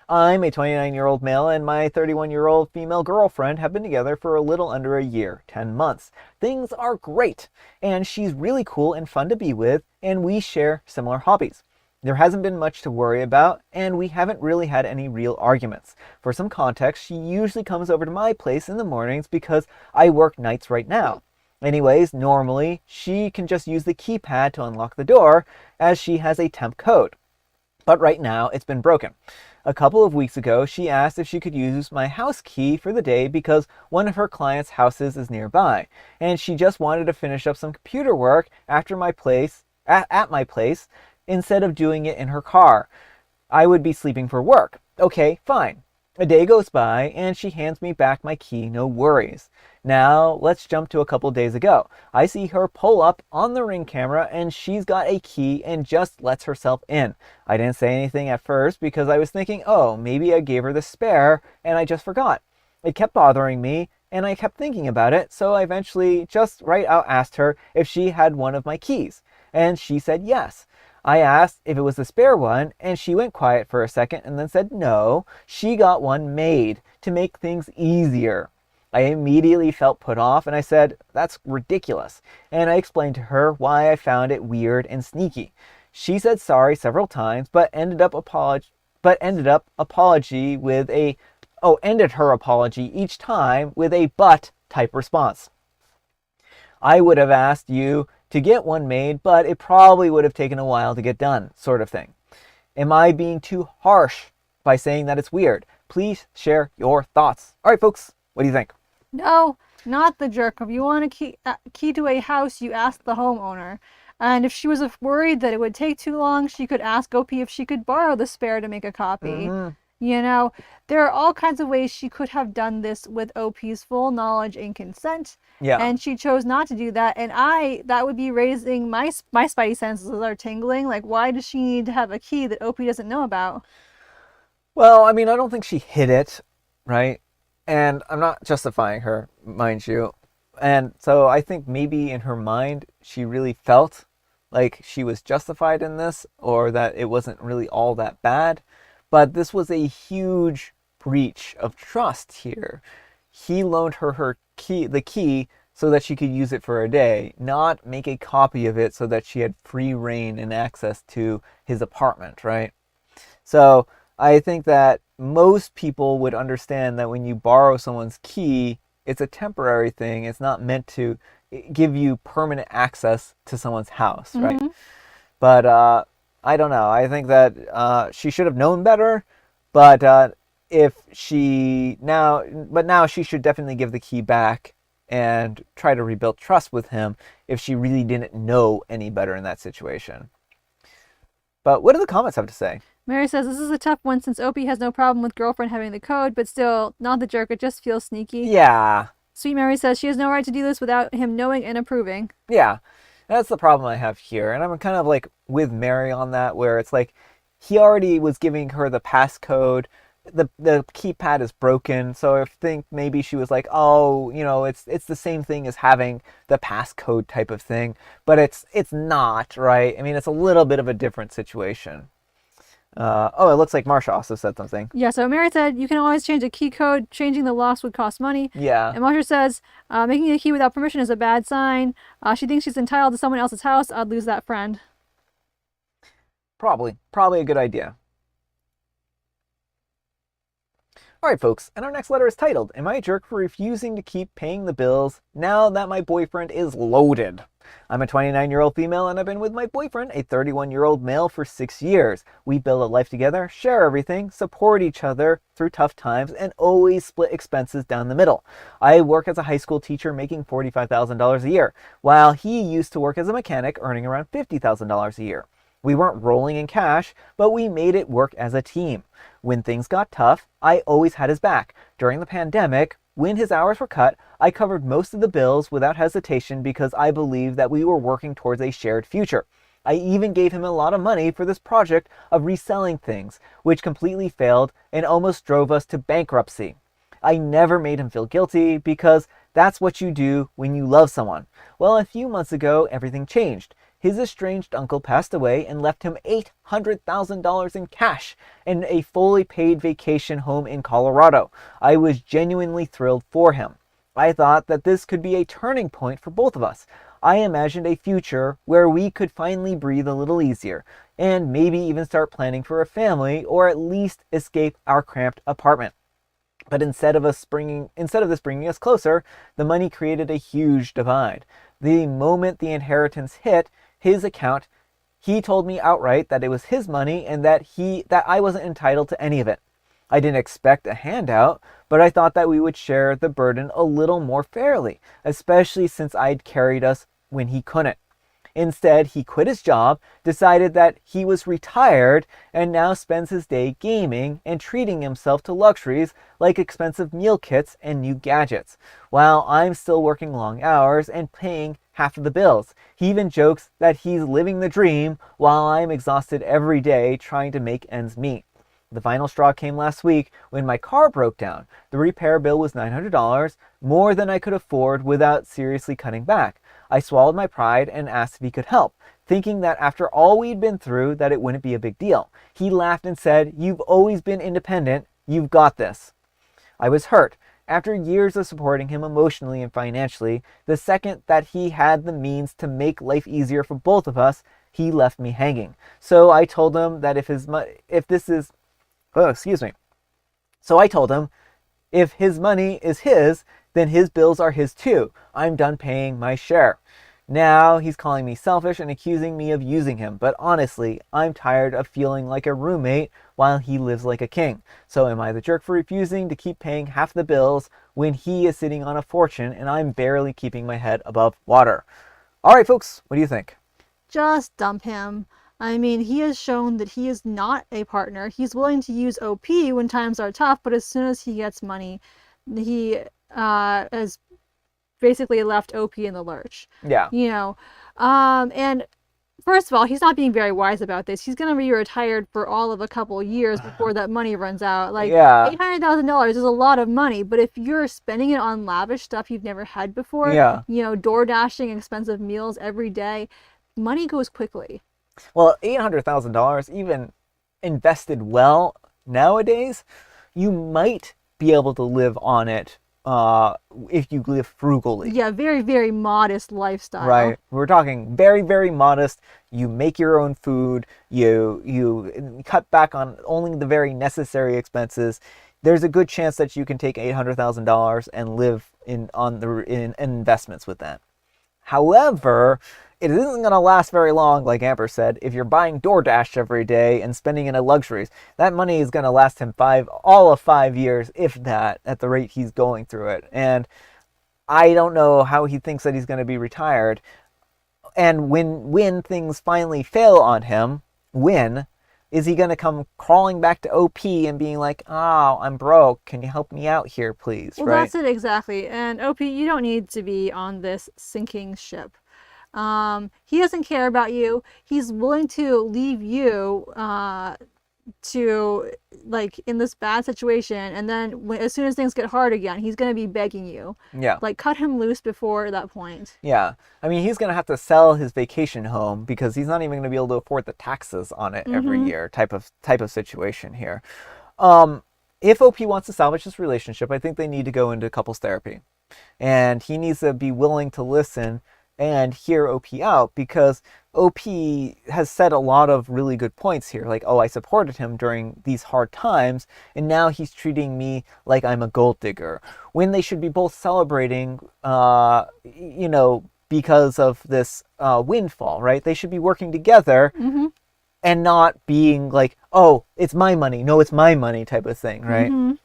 I'm a 29-year-old male and my 31-year-old female girlfriend have been together for a little under a year, 10 months. Things are great, and she's really cool and fun to be with, and we share similar hobbies. There hasn't been much to worry about, and we haven't really had any real arguments. For some context, she usually comes over to my place in the mornings because I work nights right now. Anyways, normally, she can just use the keypad to unlock the door, as she has a temp code. But right now, it's been broken. A couple of weeks ago, she asked if she could use my house key for the day because one of her clients' houses is nearby, and she just wanted to finish up some computer work after my place at my place instead of doing it in her car. I would be sleeping for work. Okay, fine. A day goes by and she hands me back my key, no worries. Now, let's jump to a couple days ago. I see her pull up on the Ring camera and she's got a key and just lets herself in. I didn't say anything at first because I was thinking, oh, maybe I gave her the spare and I just forgot. It kept bothering me and I kept thinking about it, so I eventually just right out asked her if she had one of my keys. And she said yes. I asked if it was the spare one, and she went quiet for a second and then said no, she got one made to make things easier. I immediately felt put off and I said, that's ridiculous. And I explained to her why I found it weird and sneaky. She said sorry several times, but ended her apology each time with a but type response. I would have asked you to get one made, but it probably would have taken a while to get done, sort of thing. Am I being too harsh by saying that it's weird? Please share your thoughts. All right, folks, what do you think? No, not the jerk. If you want a key to a house, you ask the homeowner. And if she was worried that it would take too long, she could ask OP if she could borrow the spare to make a copy. Mm-hmm. You know, there are all kinds of ways she could have done this with OP's full knowledge and consent. Yeah. And she chose not to do that. And that would be raising my spidey senses are tingling. Like, why does she need to have a key that OP doesn't know about? Well, I mean, I don't think she hid it, right? And I'm not justifying her, mind you. And so I think maybe in her mind, she really felt like she was justified in this, or that it wasn't really all that bad. But this was a huge breach of trust here. He loaned her the key so that she could use it for a day, not make a copy of it so that she had free reign and access to his apartment, right? So I think that most people would understand that when you borrow someone's key, it's a temporary thing. It's not meant to give you permanent access to someone's house, right? Mm-hmm. But I don't know. I think that she should have known better, but now she should definitely give the key back and try to rebuild trust with him if she really didn't know any better in that situation. But what do the comments have to say? Mary says, this is a tough one since OP has no problem with girlfriend having the code, but still, not the jerk, it just feels sneaky. Yeah. Sweet Mary says she has no right to do this without him knowing and approving. Yeah. That's the problem I have here. And I'm kind of like with Mary on that, where it's like he already was giving her the passcode. The keypad is broken, so I think maybe she was like, oh, it's the same thing as having the passcode type of thing, but it's not, right? I mean, it's a little bit of a different situation. It looks like Marsha also said something. Yeah, so Mary said, you can always change a key code. Changing the locks would cost money. Yeah. And Marsha says, making a key without permission is a bad sign. She thinks she's entitled to someone else's house. I'd lose that friend. Probably a good idea. Alright folks, and our next letter is titled, Am I a jerk for refusing to keep paying the bills now that my boyfriend is loaded? I'm a 29-year-old female and I've been with my boyfriend, a 31-year-old male, for 6 years. We build a life together, share everything, support each other through tough times, and always split expenses down the middle. I work as a high school teacher making $45,000 a year, while he used to work as a mechanic earning around $50,000 a year. We weren't rolling in cash, but we made it work as a team. When things got tough, I always had his back. During the pandemic, when his hours were cut, I covered most of the bills without hesitation because I believed that we were working towards a shared future. I even gave him a lot of money for this project of reselling things, which completely failed and almost drove us to bankruptcy. I never made him feel guilty because that's what you do when you love someone. Well, a few months ago, everything changed. His estranged uncle passed away and left him $800,000 in cash and a fully paid vacation home in Colorado. I was genuinely thrilled for him. I thought that this could be a turning point for both of us. I imagined a future where we could finally breathe a little easier and maybe even start planning for a family or at least escape our cramped apartment. But instead of this bringing us closer, the money created a huge divide. The moment the inheritance hit his account, he told me outright that it was his money and that I wasn't entitled to any of it. I didn't expect a handout, but I thought that we would share the burden a little more fairly, especially since I'd carried us when he couldn't. Instead, he quit his job, decided that he was retired, and now spends his day gaming and treating himself to luxuries like expensive meal kits and new gadgets, while I'm still working long hours and paying half of the bills. He even jokes that he's living the dream while I'm exhausted every day trying to make ends meet. The final straw came last week when my car broke down. The repair bill was $900, more than I could afford without seriously cutting back. I swallowed my pride and asked if he could help, thinking that after all we'd been through that it wouldn't be a big deal. He laughed and said, "You've always been independent. You've got this." I was hurt. After years of supporting him emotionally and financially, the second that he had the means to make life easier for both of us, he left me hanging. So I told him that if his money is his, then his bills are his too. I'm done paying my share. Now he's calling me selfish and accusing me of using him, but honestly, I'm tired of feeling like a roommate while he lives like a king. So am I the jerk for refusing to keep paying half the bills when he is sitting on a fortune and I'm barely keeping my head above water? All right, folks, what do you think? Just dump him. I mean, he has shown that he is not a partner. He's willing to use OP when times are tough, but as soon as he gets money, he has basically left OP in the lurch. Yeah. And first of all, he's not being very wise about this. He's going to be retired for all of a couple years before that money runs out. Like, yeah. $800,000 is a lot of money, but if you're spending it on lavish stuff you've never had before, door dashing expensive meals every day, money goes quickly. Well, $800,000, even invested well nowadays, you might be able to live on it if you live frugally. Yeah, very, very modest lifestyle. Right. We're talking very, very modest. You make your own food. You cut back on only the very necessary expenses. There's a good chance that you can take $800,000 and live in investments with that. However, it isn't going to last very long, like Amber said. If you're buying DoorDash every day and spending it in luxuries, that money is going to last him all of 5 years, if that, at the rate he's going through it. And I don't know how he thinks that he's going to be retired. And when things finally fail on him, is he going to come crawling back to OP and being like, "Oh, I'm broke. Can you help me out here, please?" Well, right? That's it exactly. And OP, you don't need to be on this sinking ship. He doesn't care about you. He's willing to leave you to like in this bad situation, and then as soon as things get hard again, he's going to be begging you. Yeah. Like, cut him loose before that point. Yeah. I mean, he's going to have to sell his vacation home because he's not even going to be able to afford the taxes on it every year type of situation here. If OP wants to salvage this relationship, I think they need to go into couples therapy. And he needs to be willing to listen and hear OP out, because OP has said a lot of really good points here. Like, oh, I supported him during these hard times, and now he's treating me like I'm a gold digger. When they should be both celebrating, because of this windfall, right? They should be working together and not being like, oh, it's my money. No, it's my money type of thing, right?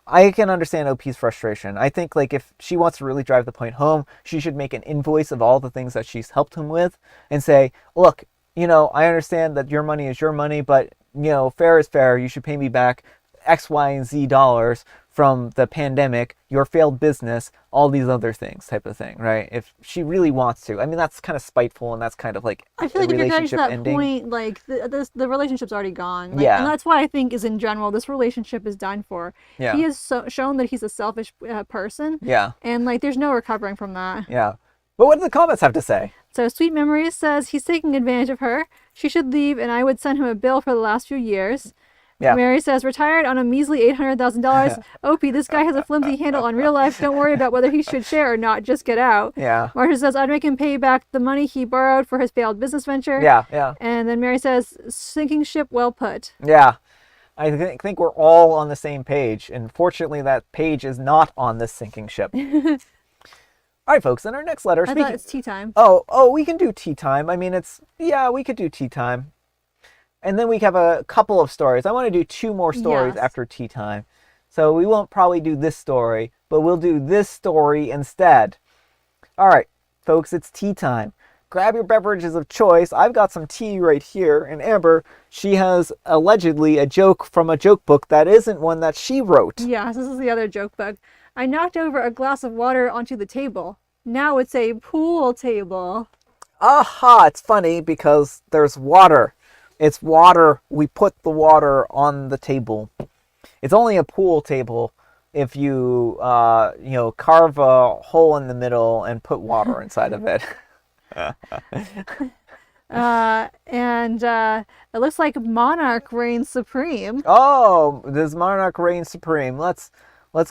I can understand OP's frustration. I think, like, if she wants to really drive the point home, she should make an invoice of all the things that she's helped him with and say, look, I understand that your money is your money, but, fair is fair. You should pay me back X, Y, and Z dollars from the pandemic, your failed business, all these other things type of thing, right? If she really wants to. I mean, that's kind of spiteful, and that's kind of like I feel like if you're getting to that ending. point, like the relationship's already gone. Like, Yeah. And that's why I think is in general, this relationship is done for. Yeah. He has shown that he's a selfish person. Yeah. And like, there's no recovering from that. Yeah. But what do the comments have to say? So Sweet Memories says he's taking advantage of her. She should leave, and I would send him a bill for the last few years. Yeah. Mary says, retired on a measly $800,000. Opie, this guy has a flimsy handle on real life. Don't worry about whether he should share or not. Just get out. Yeah. Marcia says, I'd make him pay back the money he borrowed for his failed business venture. Yeah. Yeah. And then Mary says, sinking ship, well put. Yeah. I think we're all on the same page. And fortunately, that page is not on this sinking ship. All right, folks. In our next letter. I thought it's tea time. Oh, we can do tea time. I mean, we could do tea time. And then we have a couple of stories. I want to do 2 more stories after tea time. So we won't probably do this story, but we'll do this story instead. All right, folks, it's tea time. Grab your beverages of choice. I've got some tea right here. And Amber, she has allegedly a joke from a joke book that isn't one that she wrote. Yes, this is the other joke book. I knocked over a glass of water onto the table. Now it's a pool table. Aha, it's funny because there's water. It's water. We put the water on the table. It's only a pool table if you, carve a hole in the middle and put water inside of it. And it looks like Monarch reigns supreme. Oh, does Monarch reign supreme? Let's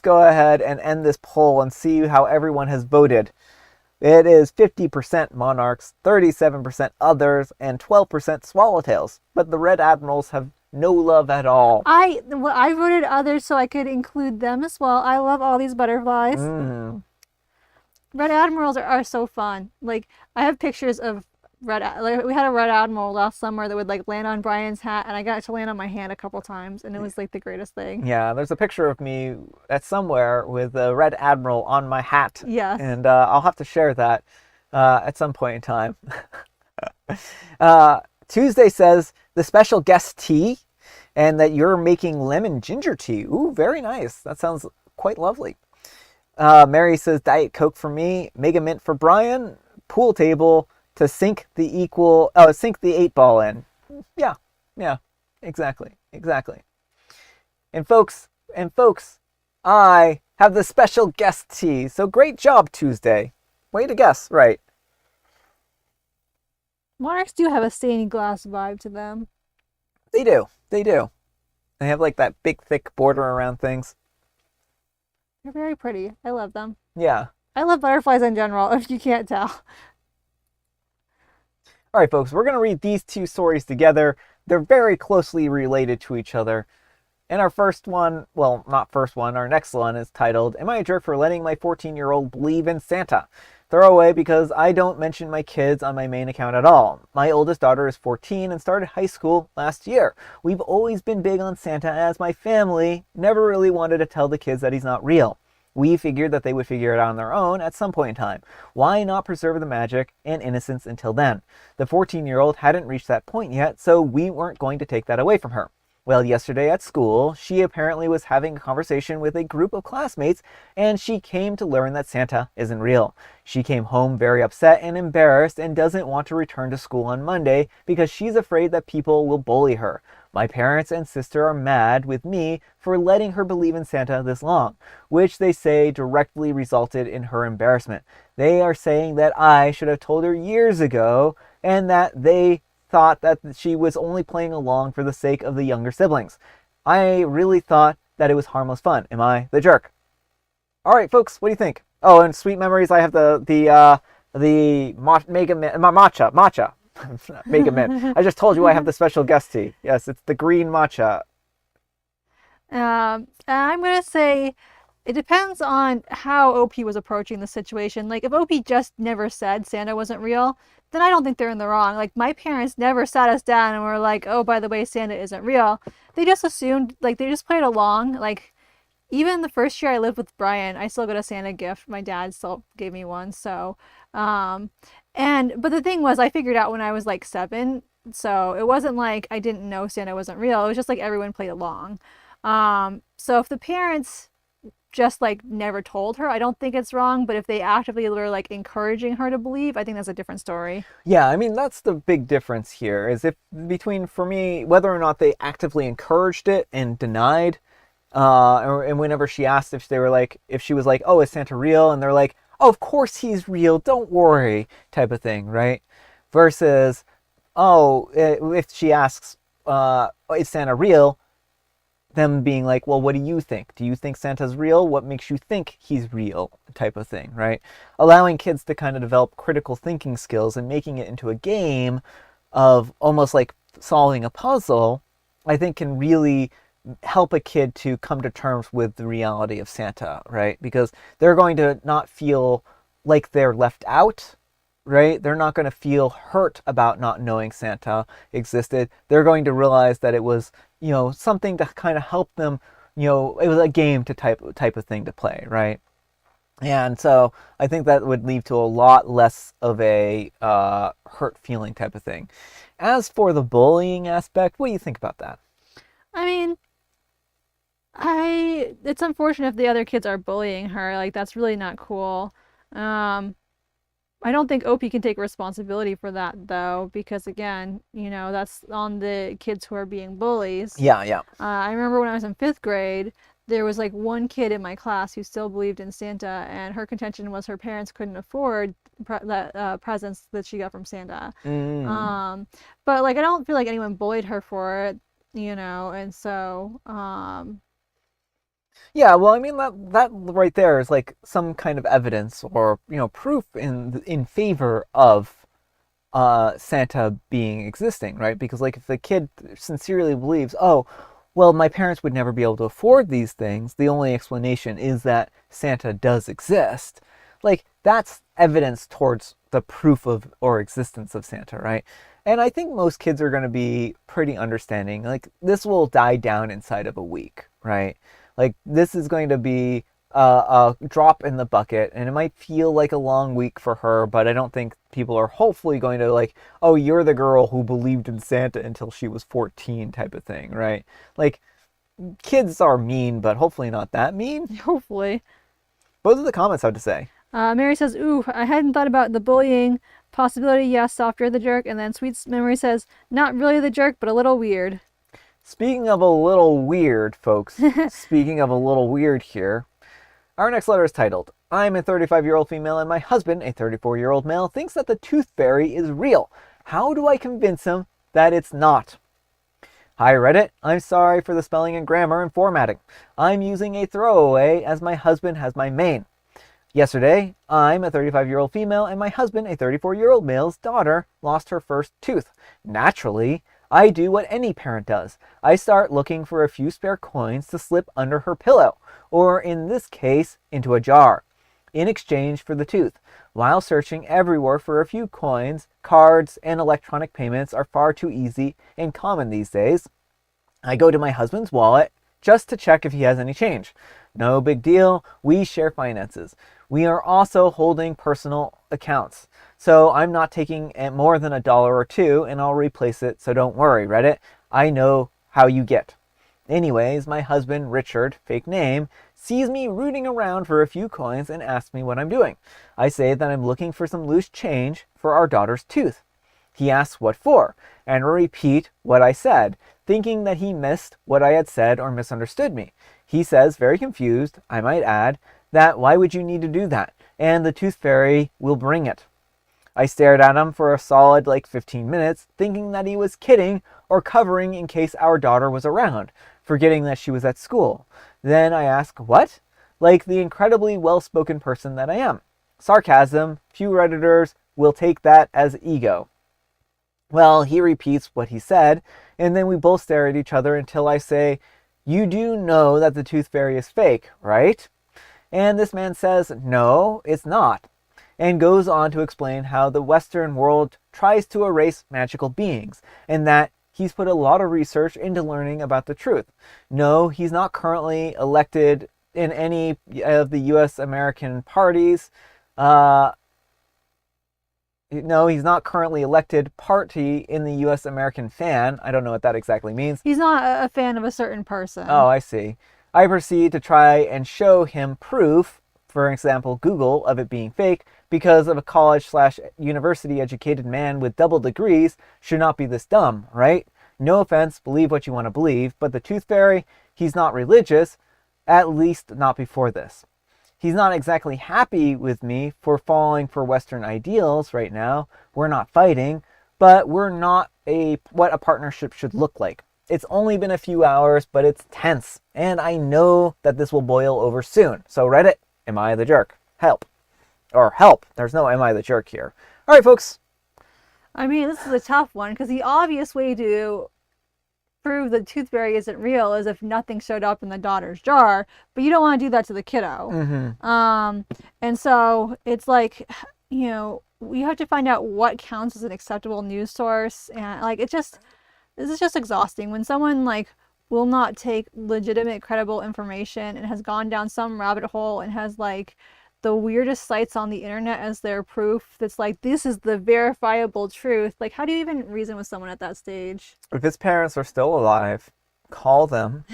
go ahead and end this poll and see how everyone has voted. It is 50% Monarchs, 37% others, and 12% Swallowtails. But the Red Admirals have no love at all. I voted others so I could include them as well. I love all these butterflies. Red Admirals are so fun. Like, I have pictures of we had a Red Admiral last summer that would like land on Brian's hat, and I got to land on my hand a couple times, and it was like the greatest thing. Yeah, there's a picture of me at somewhere with a Red Admiral on my hat. Yes. And I'll have to share that at some point in time. Tuesday says the special guest tea, and that you're making lemon ginger tea. Ooh, very nice. That sounds quite lovely. Mary says Diet Coke for me, Mega Mint for Brian, pool table to sink the 8-ball in. Yeah, exactly. And folks, I have the special guest tea. So great job, Tuesday. Way to guess, right? Monarchs do have a stained glass vibe to them. They do. They have like that big, thick border around things. They're very pretty. I love them. Yeah. I love butterflies in general, if you can't tell. All right, folks, we're going to read these 2 stories together. They're very closely related to each other. And our our next one is titled, Am I a Jerk for Letting My 14-year-old Believe in Santa? Throwaway because I don't mention my kids on my main account at all. My oldest daughter is 14 and started high school last year. We've always been big on Santa, as my family never really wanted to tell the kids that he's not real. We figured that they would figure it out on their own at some point in time. Why not preserve the magic and innocence until then? The 14-year-old hadn't reached that point yet, so we weren't going to take that away from her. Well, yesterday at school, she apparently was having a conversation with a group of classmates, and she came to learn that Santa isn't real. She came home very upset and embarrassed and doesn't want to return to school on Monday because she's afraid that people will bully her. My parents and sister are mad with me for letting her believe in Santa this long, which they say directly resulted in her embarrassment. They are saying that I should have told her years ago and that they thought that she was only playing along for the sake of the younger siblings. I really thought that it was harmless fun. Am I the jerk? All right, folks, what do you think? Oh, and sweet memories. I have Mega Man, matcha. Mega Man. I just told you I have the special guest tea. Yes, it's the green matcha. I'm gonna say it depends on how OP was approaching the situation. Like, if OP just never said Santa wasn't real, then I don't think they're in the wrong. Like, my parents never sat us down and were like, oh, by the way, Santa isn't real. They just assumed, like, they just played along. Like, even the first year I lived with Brian, I still got a Santa gift. My dad still gave me one. So, but the thing was, I figured out when I was like 7. So it wasn't like I didn't know Santa wasn't real. It was just like everyone played along. So if the parents just like never told her, I don't think it's wrong. But if they actively were like encouraging her to believe, I think that's a different story. Yeah, I mean, that's the big difference here is if between, for me, whether or not they actively encouraged it and denied, and whenever she asked if they were like, if she was like, oh, is Santa real? And they're like, oh, of course he's real, don't worry, type of thing, right? Versus, oh, if she asks, is Santa real? Them being like, well, what do you think? Do you think Santa's real? What makes you think he's real? Type of thing, right? Allowing kids to kind of develop critical thinking skills and making it into a game of almost like solving a puzzle, I think can really help a kid to come to terms with the reality of Santa, right? Because they're going to not feel like they're left out, right? They're not going to feel hurt about not knowing Santa existed. They're going to realize that it was, something to kind of help them, it was a game to type of thing to play, right? And so I think that would lead to a lot less of a hurt feeling type of thing. As for the bullying aspect, what do you think about that? I mean, it's unfortunate if the other kids are bullying her. Like, that's really not cool. Um, I don't think OP can take responsibility for that though, because again, that's on the kids who are being bullies. Yeah, yeah. I remember when I was in 5th grade, there was like one kid in my class who still believed in Santa, and her contention was her parents couldn't afford presents that she got from Santa. But like, I don't feel like anyone bullied her for it, and so Yeah, well, I mean that right there is like some kind of evidence or proof in favor of Santa being existing, right? Because like if the kid sincerely believes, oh, well, my parents would never be able to afford these things, the only explanation is that Santa does exist. Like, that's evidence towards the proof of or existence of Santa, right? And I think most kids are going to be pretty understanding. Like, this will die down inside of a week, right? Like, this is going to be a drop in the bucket, and it might feel like a long week for her, but I don't think people are hopefully going to like, oh, you're the girl who believed in Santa until she was 14 type of thing, right? Like, kids are mean, but hopefully not that mean. hopefully. Those are the comments I have to say. Mary says, ooh, I hadn't thought about the bullying possibility. Yes, softer the jerk. And then Sweet Memory says, not really the jerk, but a little weird. Speaking of a little weird, folks, speaking of a little weird here, our next letter is titled, I'm a 35-year-old female and my husband, a 34-year-old male, thinks that the tooth fairy is real. How do I convince him that it's not? Hi Reddit, I'm sorry for the spelling and grammar and formatting. I'm using a throwaway as my husband has my main. Yesterday, I'm a 35-year-old female and my husband, a 34-year-old male's daughter, lost her first tooth. Naturally, I do what any parent does. I start looking for a few spare coins to slip under her pillow, or in this case, into a jar, in exchange for the tooth. While searching everywhere for a few coins, cards and electronic payments are far too easy and common these days, I go to my husband's wallet just to check if he has any change. No big deal, we share finances. We are also holding personal accounts. So I'm not taking more than $1 or $2 and I'll replace it, so don't worry, Reddit. I know how you get. Anyways, my husband, Richard, fake name, sees me rooting around for a few coins and asks me what I'm doing. I say that I'm looking for some loose change for our daughter's tooth. He asks what for, and I repeat what I said, thinking that he missed what I had said or misunderstood me. He says, very confused, I might add, that why would you need to do that? And the tooth fairy will bring it. I stared at him for a solid 15 minutes, thinking that he was kidding or covering in case our daughter was around, forgetting that she was at school. Then I asked, what? Like the incredibly well-spoken person that I am. Sarcasm, few Redditors will take that as ego. Well, he repeats what he said, and then we both stare at each other until I say, you do know that the tooth fairy is fake, right? And this man says, no, it's not, and goes on to explain how the Western world tries to erase magical beings, and that he's put a lot of research into learning about the truth. No, he's not currently elected in any of the U.S. American parties. No, he's not currently elected party in the U.S. American fan. I don't know what that exactly means. He's not a fan of a certain person. Oh, I see. I proceed to try and show him proof, for example, Google, of it being fake, because of a college/university educated man with double degrees should not be this dumb, right? No offense, believe what you want to believe, but the tooth fairy, he's not religious, at least not before this. He's not exactly happy with me for falling for Western ideals right now. We're not fighting, but we're not what a partnership should look like. It's only been a few hours, but it's tense, and I know that this will boil over soon. So Reddit, am I the jerk? Help. Or help. There's no am I the jerk here. All right, folks. I mean, this is a tough one because the obvious way to prove the tooth fairy isn't real is if nothing showed up in the daughter's jar, but you don't want to do that to the kiddo. And so it's like, we have to find out what counts as an acceptable news source, and this is just exhausting when someone will not take legitimate, credible information and has gone down some rabbit hole and has the weirdest sites on the internet as their proof that's this is the verifiable truth. How do you even reason with someone at that stage? If his parents are still alive, call them,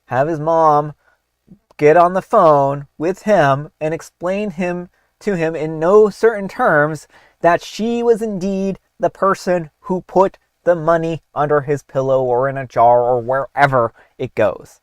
have his mom get on the phone with him and explain to him in no certain terms that she was indeed the person who put the money under his pillow or in a jar or wherever it goes.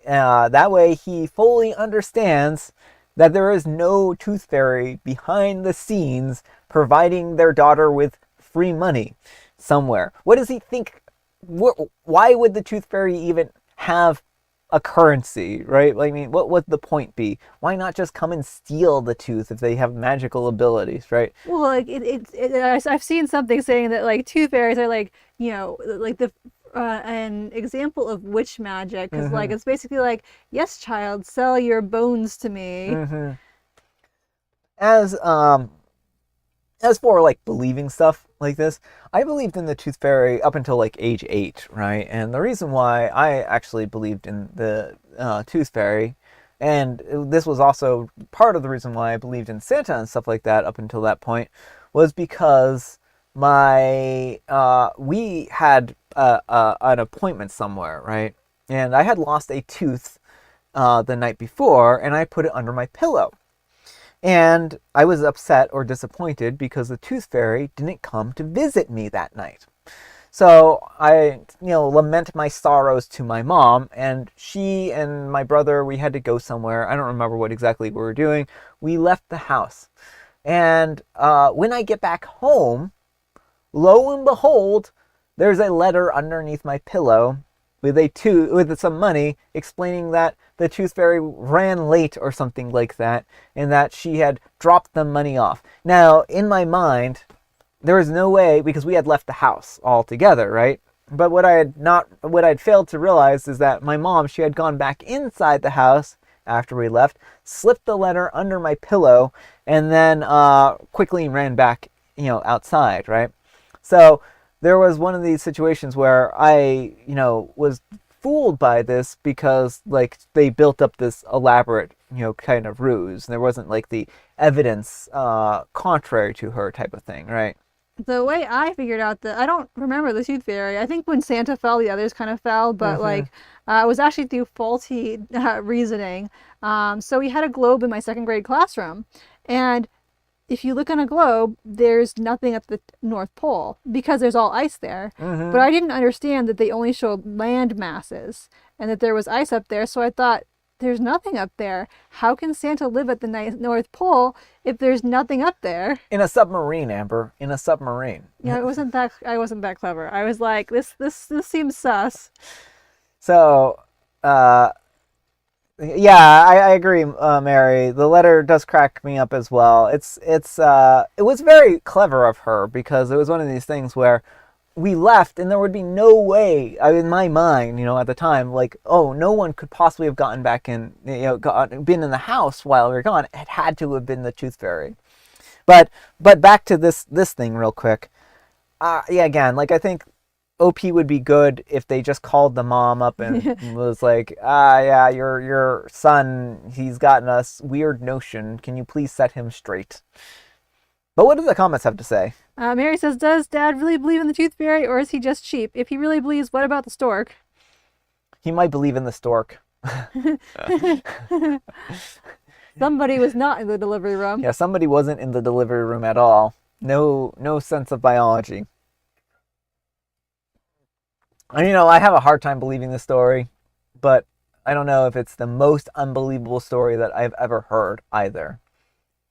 That way he fully understands that there is no tooth fairy behind the scenes providing their daughter with free money somewhere. What does he think? Why would the tooth fairy even have a currency, right? What would the point be? Why not just come and steal the tooth if they have magical abilities, right? Well, I've seen something saying that tooth fairies are the an example of witch magic, because it's basically yes, child, sell your bones to me. As for believing stuff like this, I believed in the tooth fairy up until age 8, right? And the reason why I actually believed in the tooth fairy, and this was also part of the reason why I believed in Santa and stuff like that up until that point, was because we had an appointment somewhere, right? And I had lost a tooth the night before, and I put it under my pillow. And I was upset or disappointed because the tooth fairy didn't come to visit me that night. So I, lament my sorrows to my mom, and she and my brother, we had to go somewhere. I don't remember what exactly we were doing. We left the house. And when I get back home, lo and behold, there's a letter underneath my pillow with some money explaining that the tooth fairy ran late or something like that, and that she had dropped the money off. Now, in my mind, there was no way, because we had left the house altogether, right? But what I'd failed to realize is that my mom, she had gone back inside the house after we left, slipped the letter under my pillow, and then quickly ran back, outside, right? So there was one of these situations where I, was fooled by this because, they built up this elaborate, kind of ruse. And there wasn't, the evidence contrary to her type of thing, right? The way I figured out I don't remember the tooth fairy. I think when Santa fell, the others kind of fell, but Mm-hmm. it was actually through faulty reasoning. So we had a globe in my second grade classroom, and if you look on a globe, there's nothing at the North Pole because there's all ice there. But Mm-hmm. I didn't understand that they only showed land masses and that there was ice up there. So I thought, there's nothing up there. How can Santa live at the North Pole if there's nothing up there? In a submarine, Amber. In a submarine. Yeah, I wasn't that clever. I was like, this seems sus. So, uh, yeah, I agree, Mary. The letter does crack me up as well. It was very clever of her because it was one of these things where we left and there would be no way, in my mind, at the time, like, oh, no one could possibly have gotten back in, been in the house while we were gone. It had to have been the tooth fairy. But back to this thing real quick. Yeah, again, like I think OP would be good if they just called the mom up and was like, yeah, your son, he's gotten a weird notion. Can you please set him straight? But what do the comments have to say? Mary says, does Dad really believe in the tooth fairy or is he just cheap? If he really believes, what about the stork? He might believe in the stork. Somebody was not in the delivery room. Yeah, somebody wasn't in the delivery room at all. No sense of biology. And I have a hard time believing this story, but I don't know if it's the most unbelievable story that I've ever heard either.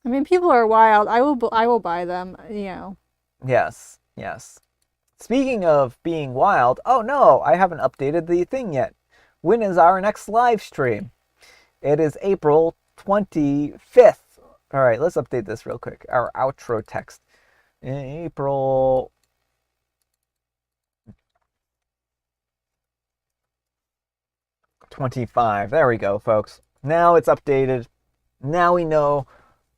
I mean, people are wild. I will buy them, Yes. Speaking of being wild, oh no, I haven't updated the thing yet. When is our next live stream? It is April 25th. All right, let's update this real quick. Our outro text. April 25. There we go, folks. Now it's updated. Now we know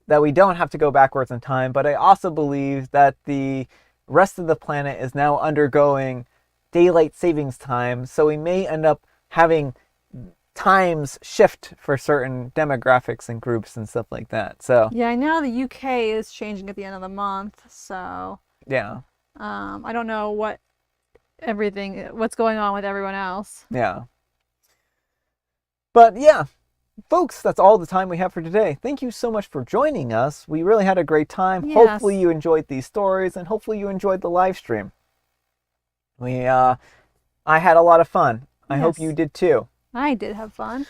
that we don't have to go backwards in time, but I also believe that the rest of the planet is now undergoing daylight savings time, so we may end up having times shift for certain demographics and groups and stuff like that. So yeah, I know the UK is changing at the end of the month, so yeah, I don't know what's going on with everyone else. yeah. But yeah, folks, that's all the time we have for today. Thank you so much for joining us. We really had a great time. Yes. Hopefully you enjoyed these stories and hopefully you enjoyed the live stream. I had a lot of fun. I hope you did too. I did have fun.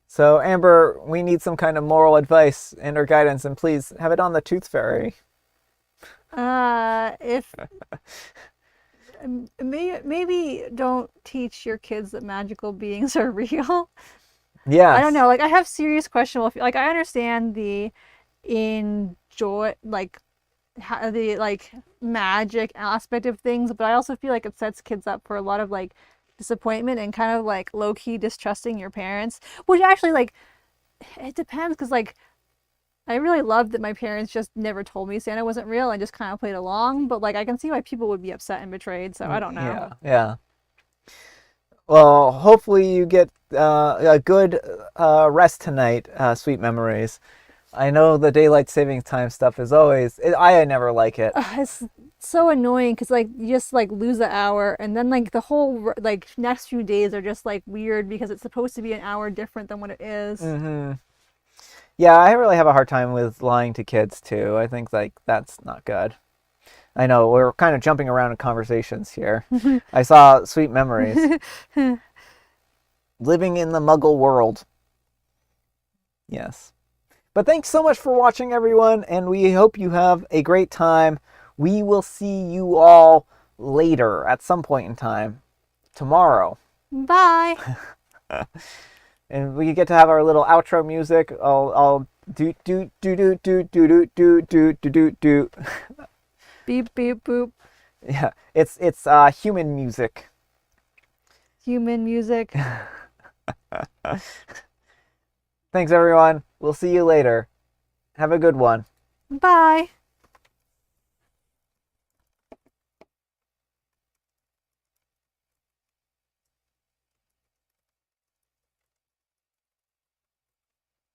So Amber, we need some kind of moral advice and or guidance, and please have it on the tooth fairy. If maybe don't teach your kids that magical beings are real. Yeah. I don't know. Like I have serious questionable. Like I understand the enjoy the magic aspect of things, but I also feel like it sets kids up for a lot of disappointment and kind of low-key distrusting your parents, which actually it depends because I really loved that my parents just never told me Santa wasn't real and just kind of played along, but I can see why people would be upset and betrayed, so I don't know. Yeah. Well, hopefully you get a good rest tonight, sweet memories. I know the daylight savings time stuff is always, I never like it. It's so annoying because you just lose an hour and then the whole next few days are just weird because it's supposed to be an hour different than what it is. Mm-hmm. Yeah, I really have a hard time with lying to kids too. I think that's not good. I know we're kind of jumping around in conversations here. I saw sweet memories. Living in the muggle world. Yes. But thanks so much for watching, everyone, and we hope you have a great time. We will see you all later at some point in time. Tomorrow. Bye. And we get to have our little outro music. I'll do do do do do do do do do do do. Beep beep boop. Yeah, it's human music. Human music. Thanks, everyone. We'll see you later. Have a good one. Bye.